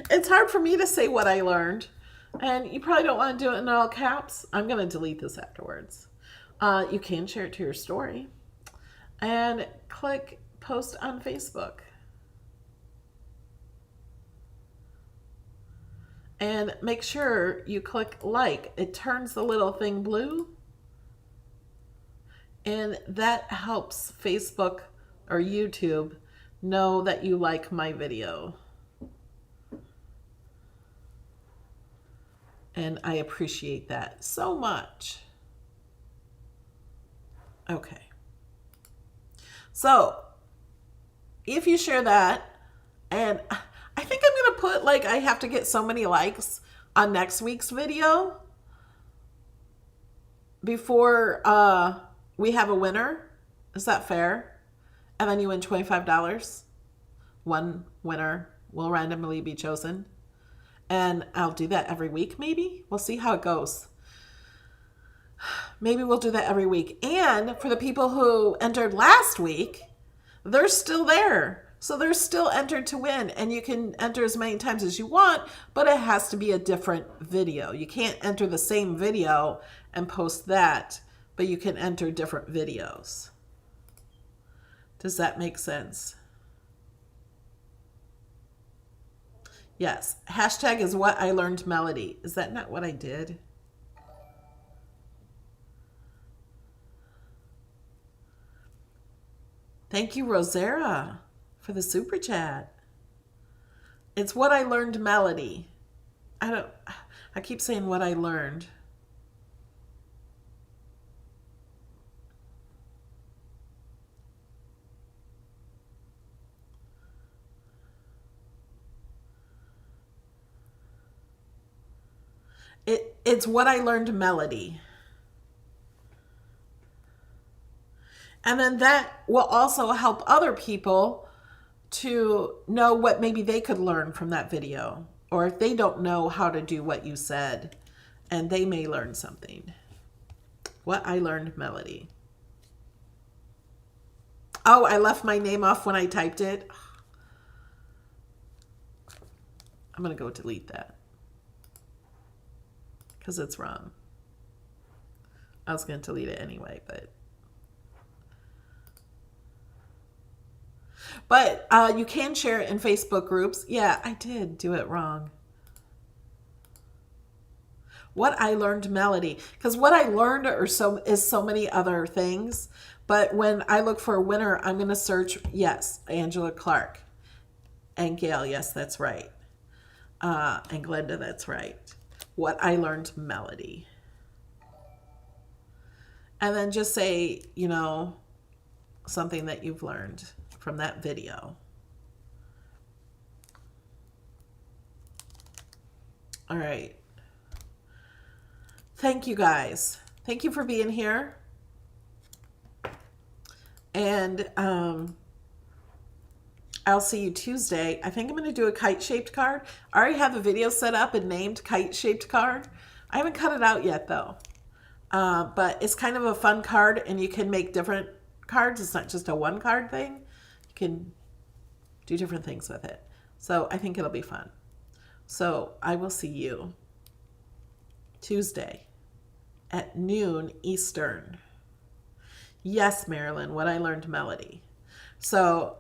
It's hard for me to say what I learned, and you probably don't want to do it in all caps. I'm going to delete this afterwards. You can share it to your story and click post on Facebook. And make sure you click like. It turns the little thing blue, and that helps Facebook or YouTube know that you like my video. And I appreciate that so much. Okay. So if you share that, and I think I'm going to put like, I have to get so many likes on next week's video before we have a winner. Is that fair? And then you win $25. One winner will randomly be chosen. And I'll do that every week, maybe. We'll see how it goes. Maybe we'll do that every week. And for the people who entered last week, they're still there. So they're still entered to win. And you can enter as many times as you want, but it has to be a different video. You can't enter the same video and post that, but you can enter different videos. Does that make sense? Yes, hashtag is what I learned Melody. Is that not what I did? Thank you, Rosera, for the super chat. It's what I learned Melody. I keep saying what I learned. It's what I learned Melody. And then that will also help other people to know what maybe they could learn from that video. Or if they don't know how to do what you said, and they may learn something. What I learned Melody. Oh, I left my name off when I typed it. I'm going to go delete that, because it's wrong. I was going to delete it anyway, but you can share it in Facebook groups. Yeah, I did do it wrong. What I learned melody. Because what I learned is so many other things. But when I look for a winner, I'm going to search, yes, Angela Clark. And Gail, yes, that's right. And Glenda, that's right. What I learned melody. And then just say, you know, something that you've learned from that video. All right. Thank you guys. Thank you for being here. And I'll see you Tuesday. I think I'm going to do a kite-shaped card. I already have a video set up and named kite-shaped card. I haven't cut it out yet though. But it's kind of a fun card, and you can make different cards. It's not just a one card thing. You can do different things with it. So I think it'll be fun. So I will see you Tuesday at noon Eastern. Yes, Marilyn, what I learned melody. So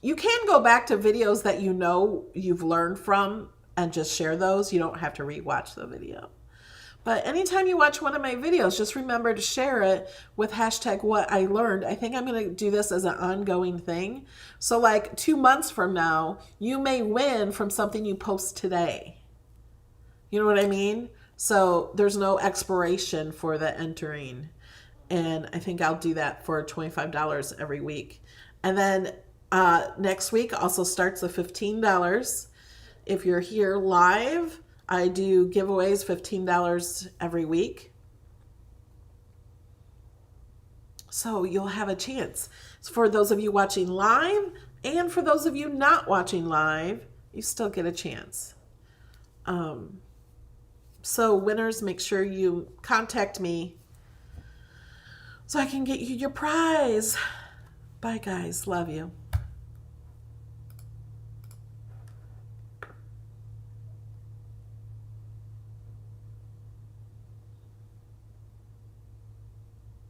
you can go back to videos that you know you've learned from and just share those. You don't have to rewatch the video. But anytime you watch one of my videos, just remember to share it with hashtag what I learned. I think I'm going to do this as an ongoing thing. So like 2 months from now, you may win from something you post today. You know what I mean? So there's no expiration for the entering. And I think I'll do that for $25 every week. And then next week also starts the $15. If you're here live, I do giveaways, $15 every week. So you'll have a chance. So for those of you watching live and for those of you not watching live, you still get a chance. So winners, make sure you contact me so I can get you your prize. Bye guys, love you.